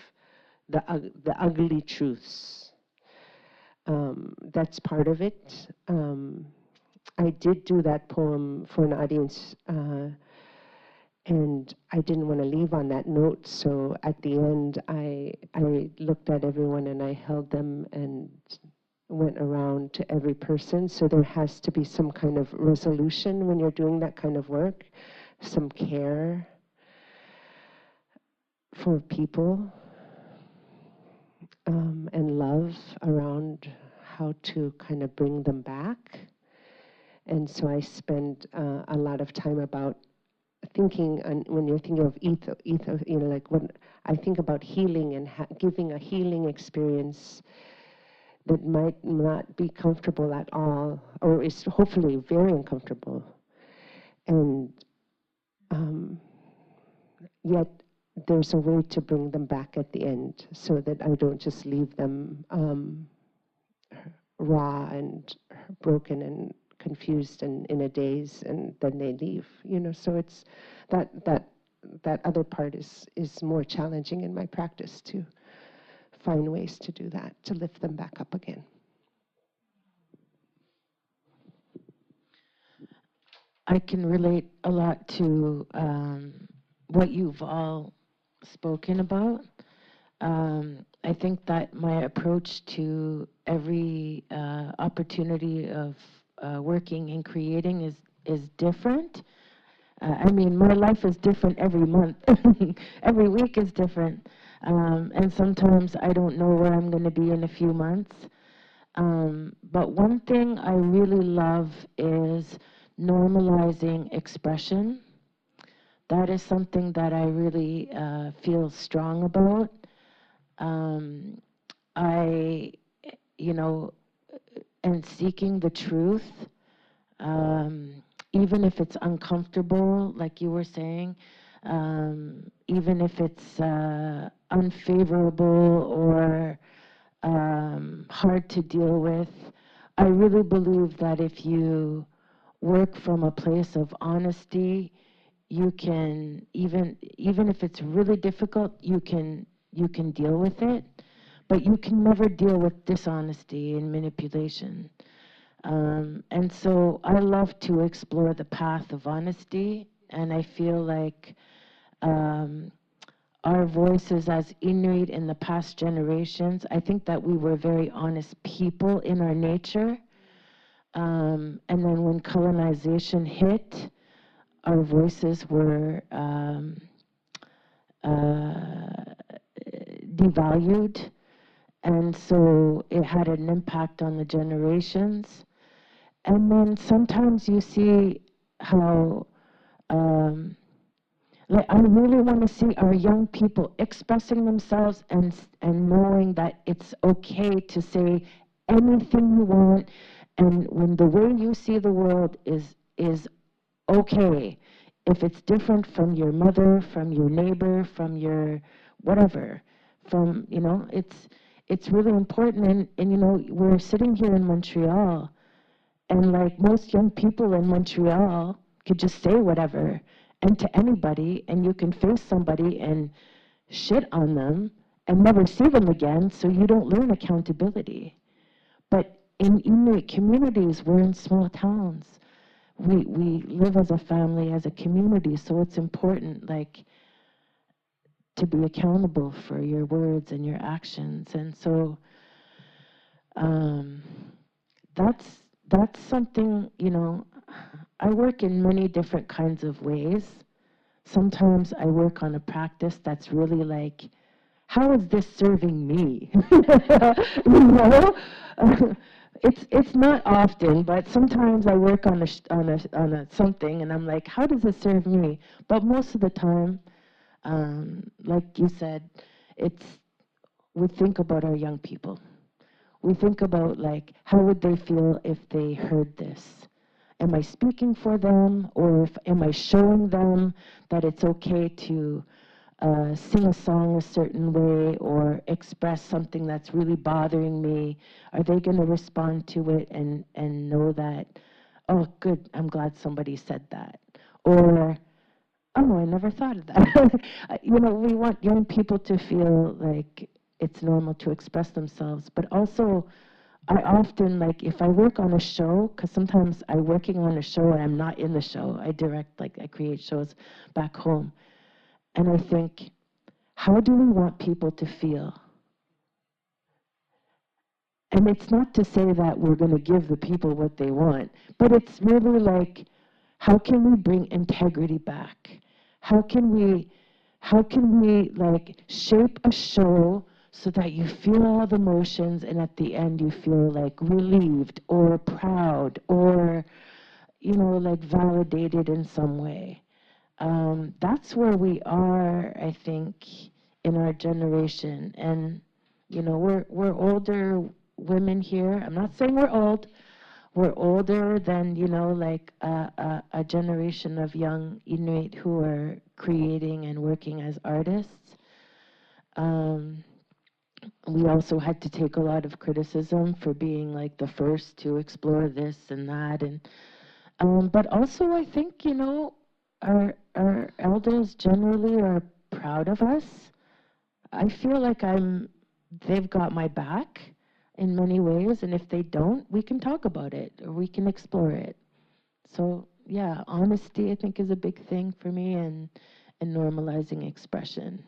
the ugly truths. that's part of it. I did do that poem for an audience, and I didn't want to leave on that note, so at the end, I looked at everyone and I held them and went around to every person. So there has to be some kind of resolution when you're doing that kind of work, some care for people, and love around how to kind of bring them back. And so I spend a lot of time about thinking, when you're thinking of ethos, you know, like when I think about healing and giving a healing experience that might not be comfortable at all, or is hopefully very uncomfortable. And yet there's a way to bring them back at the end so that I don't just leave them raw and broken and confused and in a daze, and then they leave, you know. So it's that other part is more challenging in my practice, to find ways to do that, to lift them back up again.
I can relate a lot to what you've all spoken about. I think that my approach to every opportunity of working and creating is different. I mean, my life is different every month. Every week is different. And sometimes I don't know where I'm going to be in a few months. But one thing I really love is normalizing expression. That is something that I really feel strong about. I, you know, and seeking the truth, even if it's uncomfortable, like you were saying, even if it's unfavorable or hard to deal with. I really believe that if you work from a place of honesty, you can, even if it's really difficult, you can deal with it, but you can never deal with dishonesty and manipulation. And so I love to explore the path of honesty, and I feel like our voices as Inuit in the past generations, I think that we were very honest people in our nature. And then when colonization hit, our voices were devalued. And so it had an impact on the generations. And then sometimes you see how, like, I really want to see our young people expressing themselves and knowing that it's okay to say anything you want, and when the way you see the world is okay. If it's different from your mother, from your neighbor, from your whatever, from, you know, it's really important. And you know, we're sitting here in Montreal, and like most young people in Montreal could just say whatever and to anybody, and you can face somebody and shit on them and never see them again, so you don't learn accountability. But in Inuit communities, we're in small towns. We live as a family, as a community, so it's important, like, to be accountable for your words and your actions. And so that's something, you know, I work in many different kinds of ways. Sometimes I work on a practice that's really like, how is this serving me? You know? It's not often, but sometimes I work on a something, and I'm like, how does it serve me? But most of the time, like you said, we think about our young people. We think about, like, how would they feel if they heard this? Am I speaking for them, or am I showing them that it's okay to sing a song a certain way or express something that's really bothering me? Are they going to respond to it and know that, oh, good, I'm glad somebody said that? Or, oh, I never thought of that. You know, we want young people to feel like it's normal to express themselves, but also I often, like, if I work on a show, because sometimes I'm working on a show and I'm not in the show. I direct, like, I create shows back home. And I think, how do we want people to feel? And it's not to say that we're going to give the people what they want, but it's really like, how can we bring integrity back? How can we like shape a show so that you feel all the emotions and at the end you feel like relieved or proud or, you know, like validated in some way. That's where we are, I think, in our generation. And, you know, we're older women here. I'm not saying we're old. We're older than, you know, like a generation of young Inuit who are creating and working as artists. We also had to take a lot of criticism for being like the first to explore this and that. And but also I think, you know, our elders generally are proud of us. I feel like they've got my back in many ways, and if they don't, we can talk about it or we can explore it. So yeah, honesty I think is a big thing for me, and normalizing expression.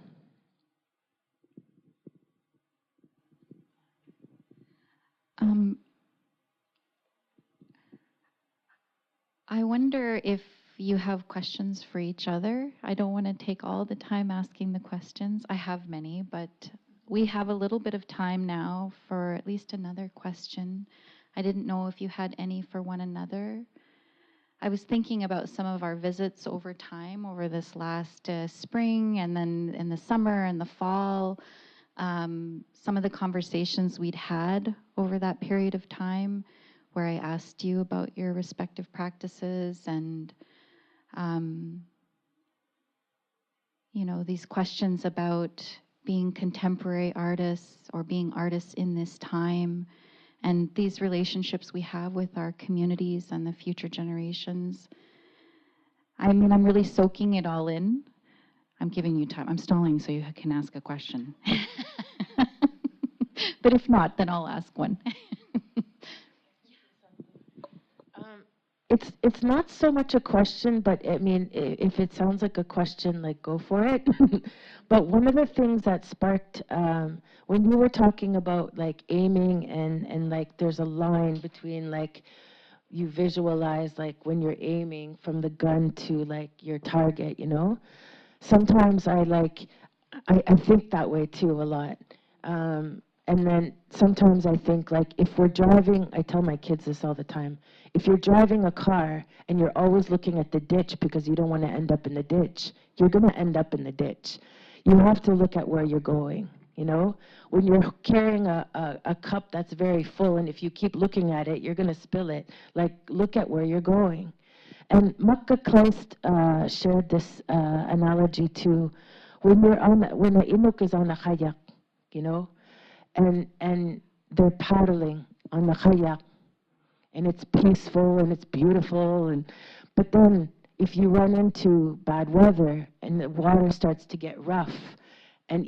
I wonder if you have questions for each other. I don't want to take all the time asking the questions. I have many, but we have a little bit of time now for at least another question. I didn't know if you had any for one another. I was thinking about some of our visits over time, over this last spring, and then in the summer and the fall, some of the conversations we'd had over that period of time, where I asked you about your respective practices and, you know, these questions about being contemporary artists or being artists in this time, and these relationships we have with our communities and the future generations. I mean, I'm really soaking it all in. I'm giving you time. I'm stalling so you can ask a question. But if not, then I'll ask one.
It's not so much a question, but I mean, if it sounds like a question, like go for it. But one of the things that sparked, when you were talking about like aiming and like there's a line between like you visualize like when you're aiming from the gun to like your target, you know? Sometimes I think that way too a lot. And then sometimes I think like if we're driving, I tell my kids this all the time, if you're driving a car and you're always looking at the ditch because you don't want to end up in the ditch, you're going to end up in the ditch. You have to look at where you're going, you know? When you're carrying a cup that's very full and if you keep looking at it, you're going to spill it. Like, look at where you're going. And Makka Kleist shared this analogy to when the Inuk is on a kayak, you know? And they're paddling on the kayak, and it's peaceful and it's beautiful, but then if you run into bad weather and the water starts to get rough and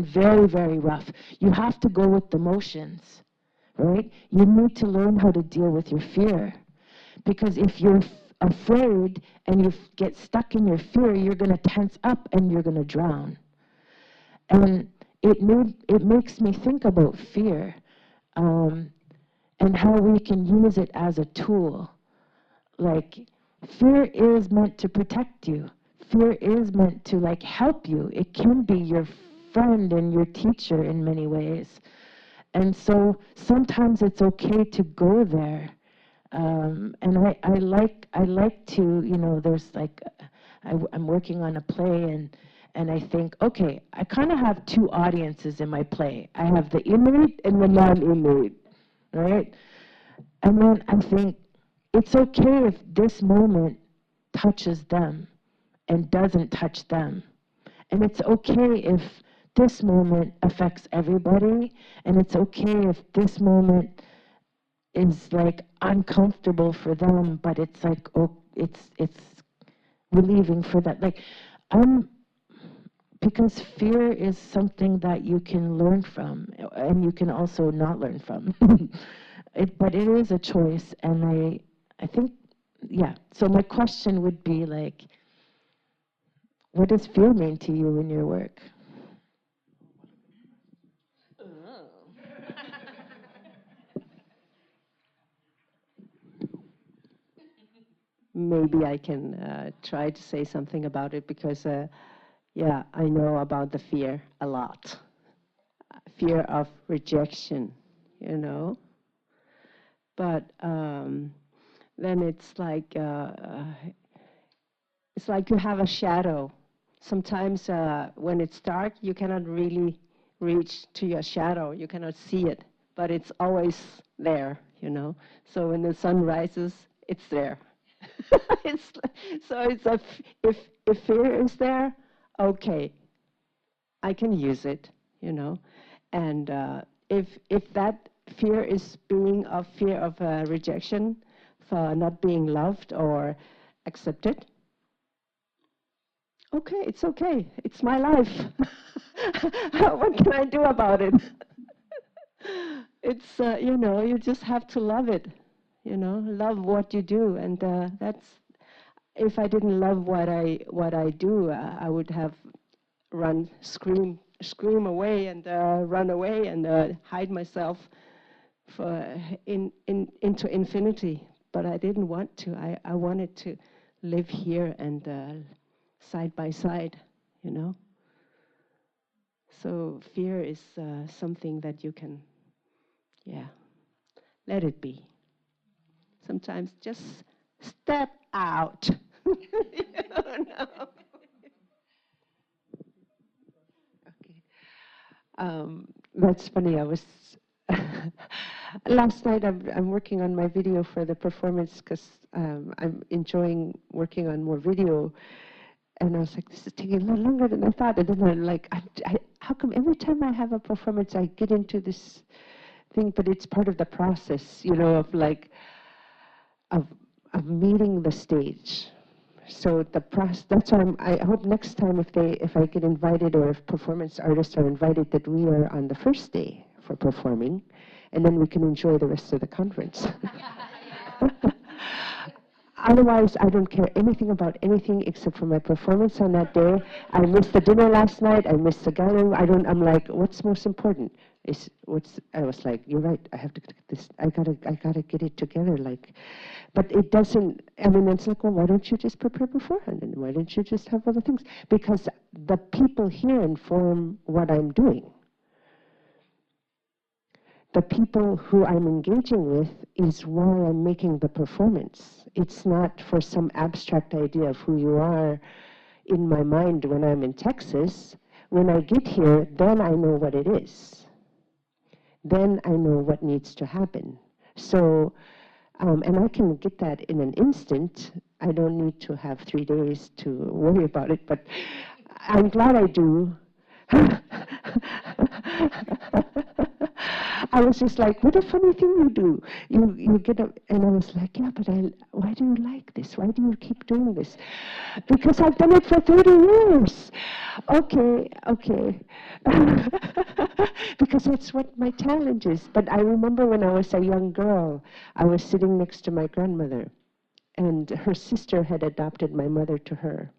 very, very rough, you have to go with the motions, right? You need to learn how to deal with your fear, because if you're afraid and you get stuck in your fear, you're going to tense up and you're going to drown. And it makes me think about fear, and how we can use it as a tool. Like, fear is meant to protect you. Fear is meant to like help you. It can be your friend and your teacher in many ways. And so sometimes it's okay to go there. And I like to, you know, there's like, I'm working on a play and I think, okay, I kind of have two audiences in my play. I have the Inuit and the non-Inuit, right? And then I think it's okay if this moment touches them and doesn't touch them. And it's okay if this moment affects everybody, and it's okay if this moment is like uncomfortable for them, but it's like, oh, it's relieving for that. Like, because fear is something that you can learn from, and you can also not learn from. But it is a choice, and I think, yeah. So my question would be like, what does fear mean to you in your work?
Maybe I can try to say something about it because, yeah, I know about the fear a lot. Fear of rejection, you know. But then it's like you have a shadow. Sometimes when it's dark, you cannot really reach to your shadow. You cannot see it, but it's always there, you know. So when the sun rises, it's there. If fear is there, okay, I can use it, you know. And if that fear is being a fear of rejection, for not being loved or accepted, okay, it's okay. It's my life. What can I do about it? It's, you know, you just have to love it, you know, love what you do. And that's, if I didn't love what I do, I would have scream away and run away and hide myself into infinity. But I didn't want to. I wanted to live here and side by side, you know. So fear is something that you can, yeah, let it be. Sometimes just step out. You know?
That's funny. I was last night. I'm working on my video for the performance because I'm enjoying working on more video. And I was like, this is taking a little longer than I thought. And then I'm like, how come every time I have a performance, I get into this thing? But it's part of the process, you know, of like of meeting the stage. So the process. That's why I hope next time if I get invited or if performance artists are invited, that we are on the first day for performing, and then we can enjoy the rest of the conference. Otherwise, I don't care anything about anything except for my performance on that day. I missed the dinner last night. I missed the gala. I'm like, what's most important? I was like, you're right. I have to get this. I gotta get it together. Like, but it doesn't. I mean, it's like, well, why don't you just prepare beforehand? And why don't you just have other things? Because the people here inform what I'm doing. The people who I'm engaging with is why I'm making the performance. It's not for some abstract idea of who you are in my mind when I'm in Texas. When I get here, then I know what it is. Then I know what needs to happen. So, and I can get that in an instant. I don't need to have 3 days to worry about it, but I'm glad I do. I was just like, what a funny thing you do. You get up, and I was like, yeah, but why do you like this? Why do you keep doing this? Because I've done it for 30 years. Okay. Because that's what my talent is. But I remember when I was a young girl, I was sitting next to my grandmother, and her sister had adopted my mother to her.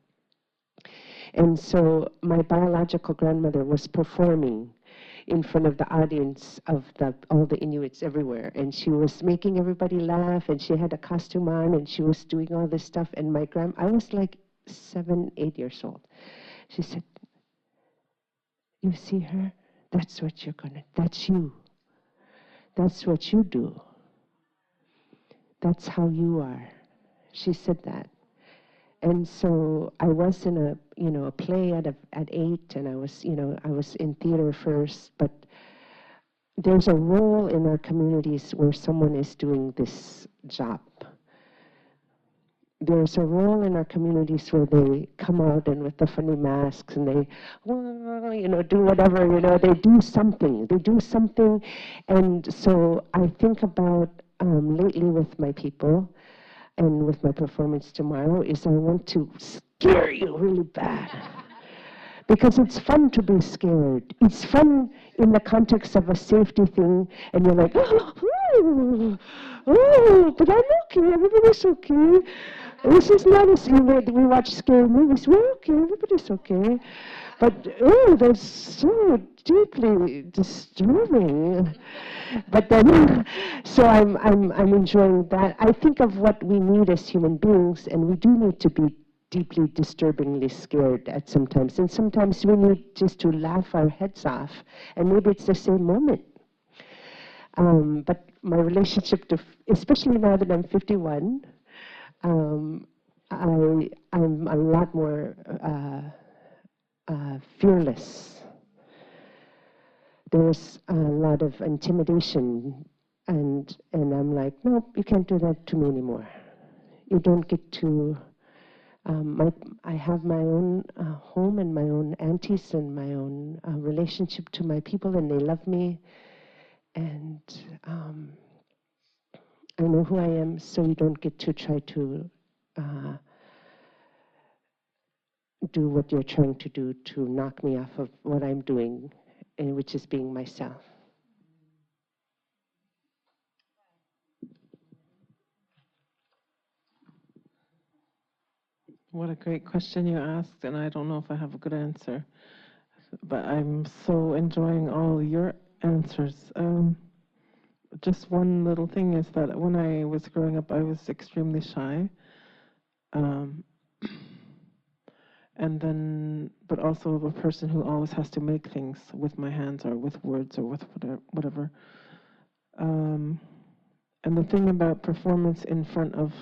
And so my biological grandmother was performing in front of the audience of all the Inuits everywhere. And she was making everybody laugh, and she had a costume on, and she was doing all this stuff. And I was like 7, 8 years old. She said, you see her? That's you. That's what you do. That's how you are. She said that. And so I was in a play at 8, and I was in theater first, but there's a role in our communities where someone is doing this job. There's a role in our communities where they come out and with the funny masks and they, do whatever, they do something. And so I think about lately with my people, and with my performance tomorrow, is I want to scare you really bad. because it's fun to be scared. It's fun in the context of a safety thing, and you're like, oh, but I'm okay, everybody's okay. This is not as, we watch scary movies, we're okay, everybody's okay. But, oh, that's so deeply disturbing. But then, so I'm enjoying that. I think of what we need as human beings, and we do need to be deeply disturbingly scared at sometimes. And sometimes we need just to laugh our heads off, and maybe it's the same moment. But my relationship to, especially now that I'm 51, I'm a lot more fearless. There's a lot of intimidation, and I'm like, nope, you can't do that to me anymore. You don't get to. I have my own home and my own aunties and my own relationship to my people, and they love me, and I know who I am, so you don't get to try to do what you're trying to do to knock me off of what I'm doing, and which is being myself.
What a great question you asked, and I don't know if I have a good answer, but I'm so enjoying all your answers. Just one little thing is that when I was growing up, I was extremely shy. And then, but also a person who always has to make things with my hands or with words or with whatever. And the thing about performance in front of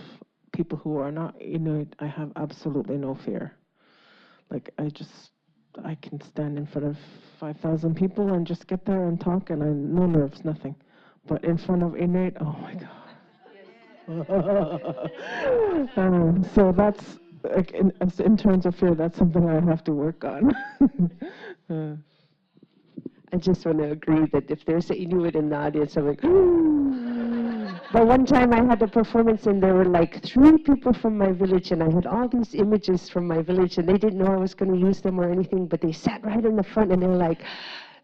people who are not Inuit, I have absolutely no fear. Like I can stand in front of 5,000 people and just get there and talk, and no nerves, nothing. But in front of Inuit, oh my God. So that's, like, in terms of fear, that's something I have to work on.
I just want to agree that if there's an Inuit in the audience, I'm like, but one time I had a performance and there were like 3 people from my village, and I had all these images from my village, and they didn't know I was going to use them or anything, but they sat right in the front and they were like,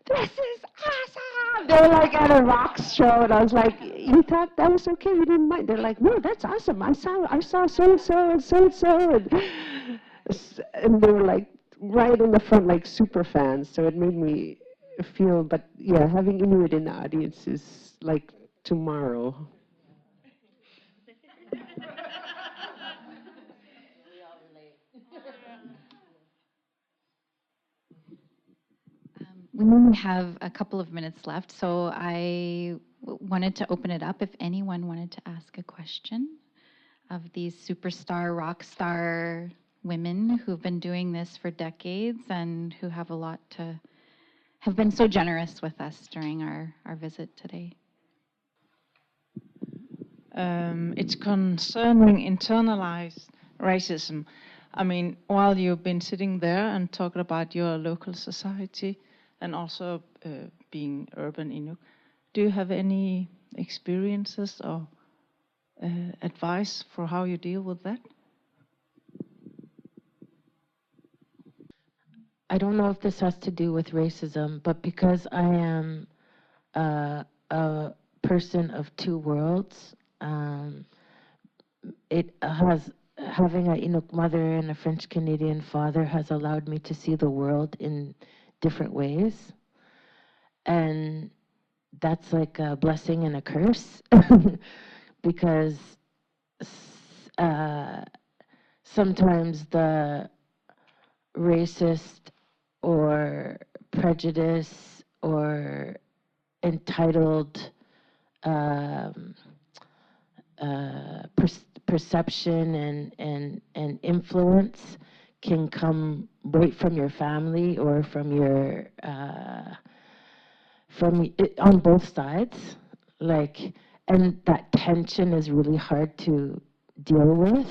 this is awesome! They were like at a rock show, and I was like, you thought that was okay? You didn't mind? They're like, no, that's awesome. I saw so-and-so and so-and-so. And they were like right in the front, like super fans. So it made me feel, but yeah, having Inuit in the audience is like tomorrow.
We only have a couple of minutes left, so I wanted to open it up if anyone wanted to ask a question of these superstar, rock star women who've been doing this for decades and who have have been so generous with us during our visit today.
It's concerning internalized racism. I mean, while you've been sitting there and talking about your local society and also being urban Inuit, do you have any experiences or advice for how you deal with that?
I don't know if this has to do with racism, but because I am a person of 2 worlds, having an Inuk mother and a French Canadian father has allowed me to see the world in different ways, and that's like a blessing and a curse because sometimes the racist or prejudice or entitled perception and influence can come right from your family or from your on both sides, like, and that tension is really hard to deal with.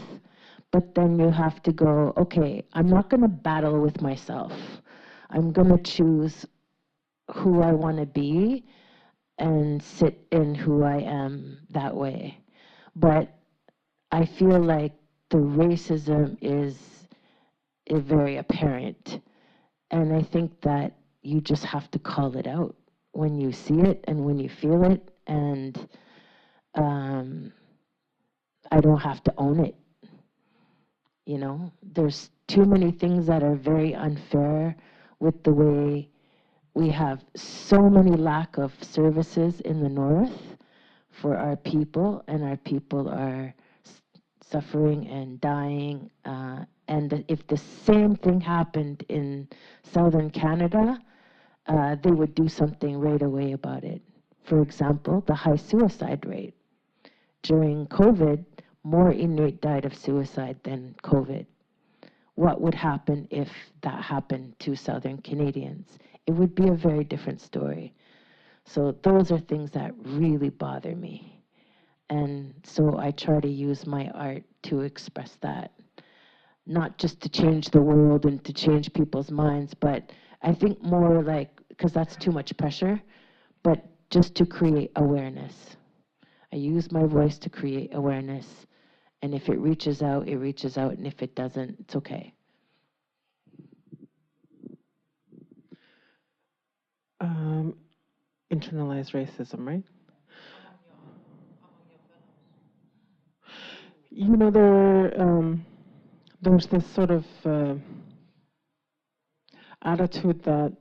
But then you have to go, okay, I'm not going to battle with myself. I'm going to choose who I want to be and sit in who I am that way. But I feel like the racism is very apparent And I think that you just have to call it out when you see it and when you feel it. And I don't have to own it. You know, there's too many things that are very unfair with the way we have so many lack of services in the north for our people, and our people are suffering and dying. And if the same thing happened in southern Canada, they would do something right away about it. For example, the high suicide rate. During COVID, more Inuit died of suicide than COVID. What would happen if that happened to Southern Canadians? It would be a very different story. So those are things that really bother me. And so I try to use my art to express that. Not just to change the world and to change people's minds, but I think more like, because that's too much pressure, but just to create awareness. I use my voice to create awareness. And if it reaches out, it reaches out. And if it doesn't, it's okay.
Internalized racism, right? You know, there's this sort of attitude that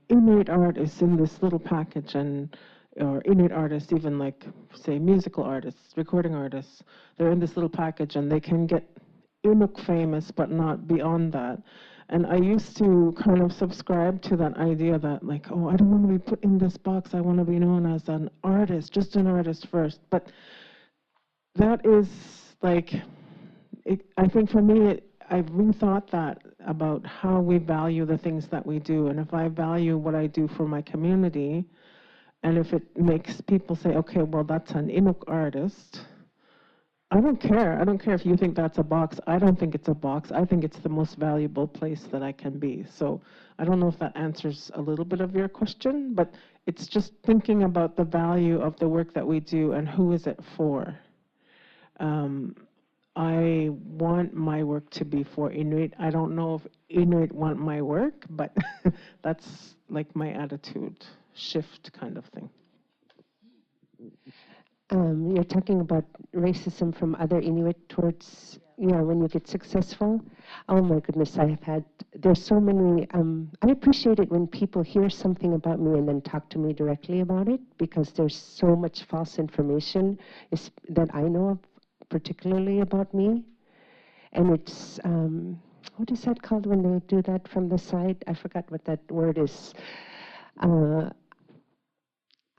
Inuit art is in this little package, or Inuit artists, even like, say, musical artists, recording artists, they're in this little package and they can get Inuk famous, but not beyond that. And I used to kind of subscribe to that idea that, like, oh, I don't want to be put in this box. I want to be known as an artist, just an artist first. But that is like, I think for me, I've rethought that about how we value the things that we do. And if I value what I do for my community, and if it makes people say, okay, well, that's an Inuk artist, I don't care. I don't care if you think that's a box. I don't think it's a box. I think it's the most valuable place that I can be. So I don't know if that answers a little bit of your question, but it's just thinking about the value of the work that we do and who is it for. I want my work to be for Inuit. I don't know if Inuit want my work, but that's like my attitude shift kind of thing.
You're talking about racism from other Inuit towards, when you get successful. Oh my goodness, there's so many, I appreciate it when people hear something about me and then talk to me directly about it, because there's so much false information that I know of, particularly about me. And it's, what is that called when they do that from the side? I forgot what that word is.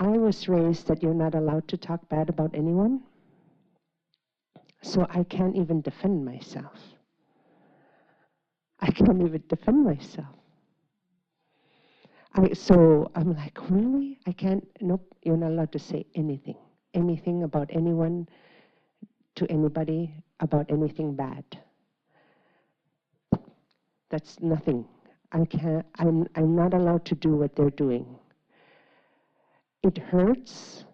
I was raised that you're not allowed to talk bad about anyone, so I can't even defend myself. I can't even defend myself. So I'm like, really? I can't, nope, you're not allowed to say anything about anyone, to anybody, about anything bad. That's nothing. I'm not allowed to do what they're doing. It hurts.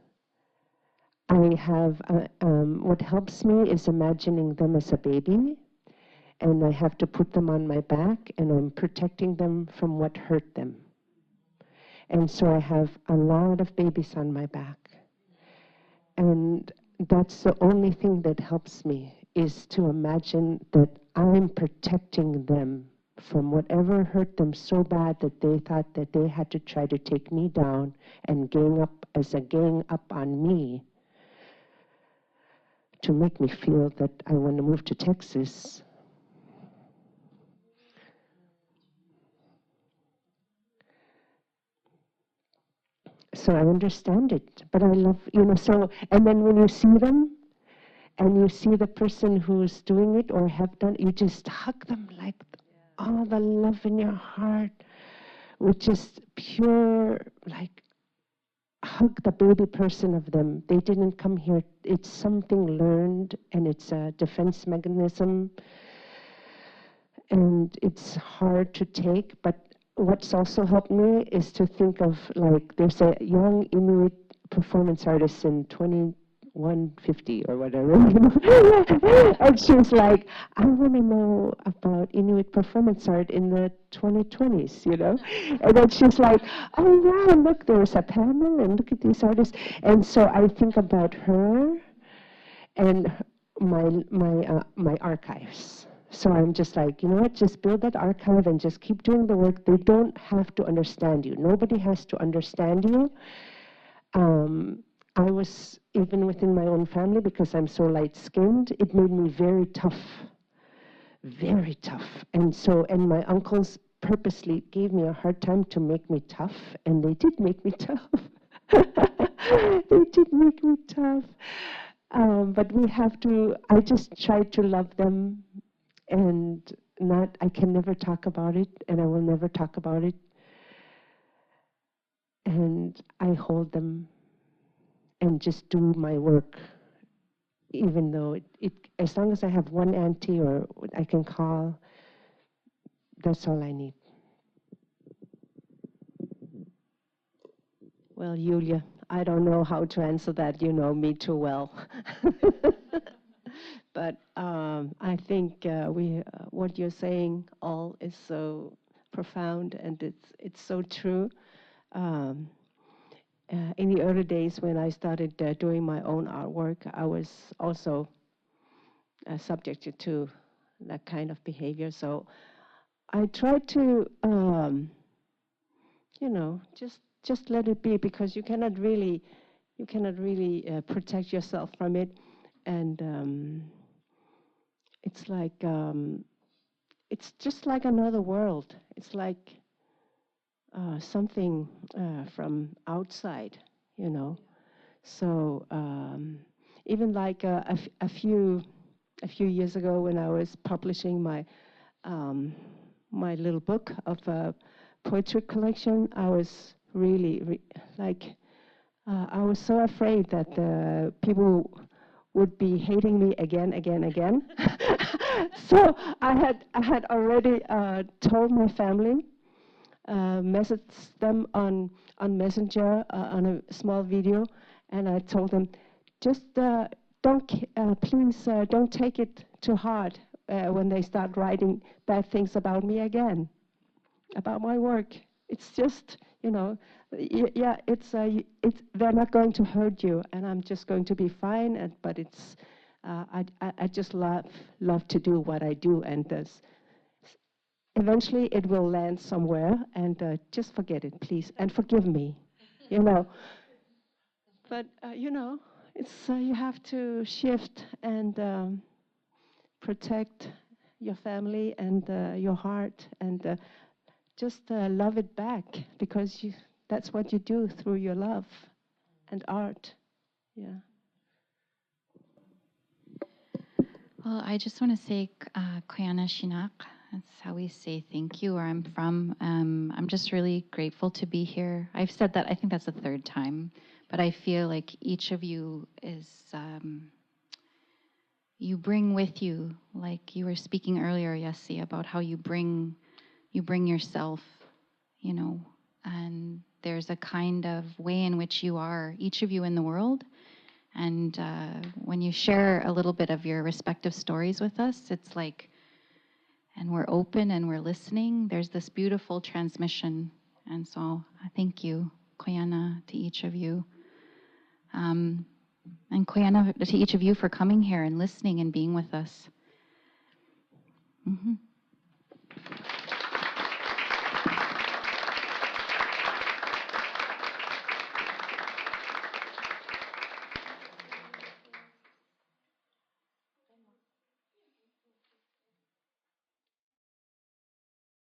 I have, what helps me is imagining them as a baby, and I have to put them on my back, and I'm protecting them from what hurt them. And so I have a lot of babies on my back. And that's the only thing that helps me, is to imagine that I'm protecting them from whatever hurt them so bad that they thought that they had to try to take me down and gang up on me to make me feel that I want to move to Texas. So I understand it, but I love, so, and then when you see them, and you see the person who's doing it or have done, you just hug them like all the love in your heart, with just pure, like, hug the baby person of them. They didn't come here. It's something learned, and it's a defense mechanism, and it's hard to take. But what's also helped me is to think of, like, there's a young Inuit performance artist in 150 or whatever. And she's like, I want to know about Inuit performance art in the 2020s, you know? And then she's like, oh wow, look, there's a panel and look at these artists. And so I think about her and my archives. So I'm just like, you know what, just build that archive and just keep doing the work. They don't have to understand you. Nobody has to understand you. I was, even within my own family, because I'm so light-skinned, it made me very tough. Very tough. And so, and my uncles purposely gave me a hard time to make me tough, and they did make me tough. They did make me tough. But we have to, I just try to love them, and not, I can never talk about it, and I will never talk about it. And I hold them and just do my work, even though as long as I have one auntie or I can call, that's all I need.
Well, Julia, I don't know how to answer that. You know me too well. But I think what you're saying all is so profound, and it's so true. In the early days when I started doing my own artwork, I was also subjected to that kind of behavior. So I tried to, you know, just let it be, because you cannot really protect yourself from it. And it's like, it's just like another world. It's like something from outside, you know. So even like a few years ago, when I was publishing my my little book of a poetry collection, I was really I was so afraid that people would be hating me again. So I had already told my family, messaged them on Messenger on a small video, and I told them, just please don't take it too hard when they start writing bad things about me again, about my work. It's just, you know, yeah, it's they're not going to hurt you, and I'm just going to be fine. But it's I just love to do what I do, and eventually it will land somewhere, and just forget it, please, and forgive me, you know. But you know, it's you have to shift and protect your family and your heart, and just love it back, because that's what you do through your love and art. Yeah.
Well, I just want to say Koyana Shinak. That's how we say thank you where I'm from. I'm just really grateful to be here. I've said that, I think that's the third time, but I feel like each of you is, you bring with you, like you were speaking earlier, Jessie, about how you bring yourself, you know, and there's a kind of way in which you are, each of you in the world. And when you share a little bit of your respective stories with us, it's like, and we're open and we're listening, there's this beautiful transmission. And so I thank you, Koyana, to each of you. And Koyana, to each of you for coming here and listening and being with us. Mm-hmm.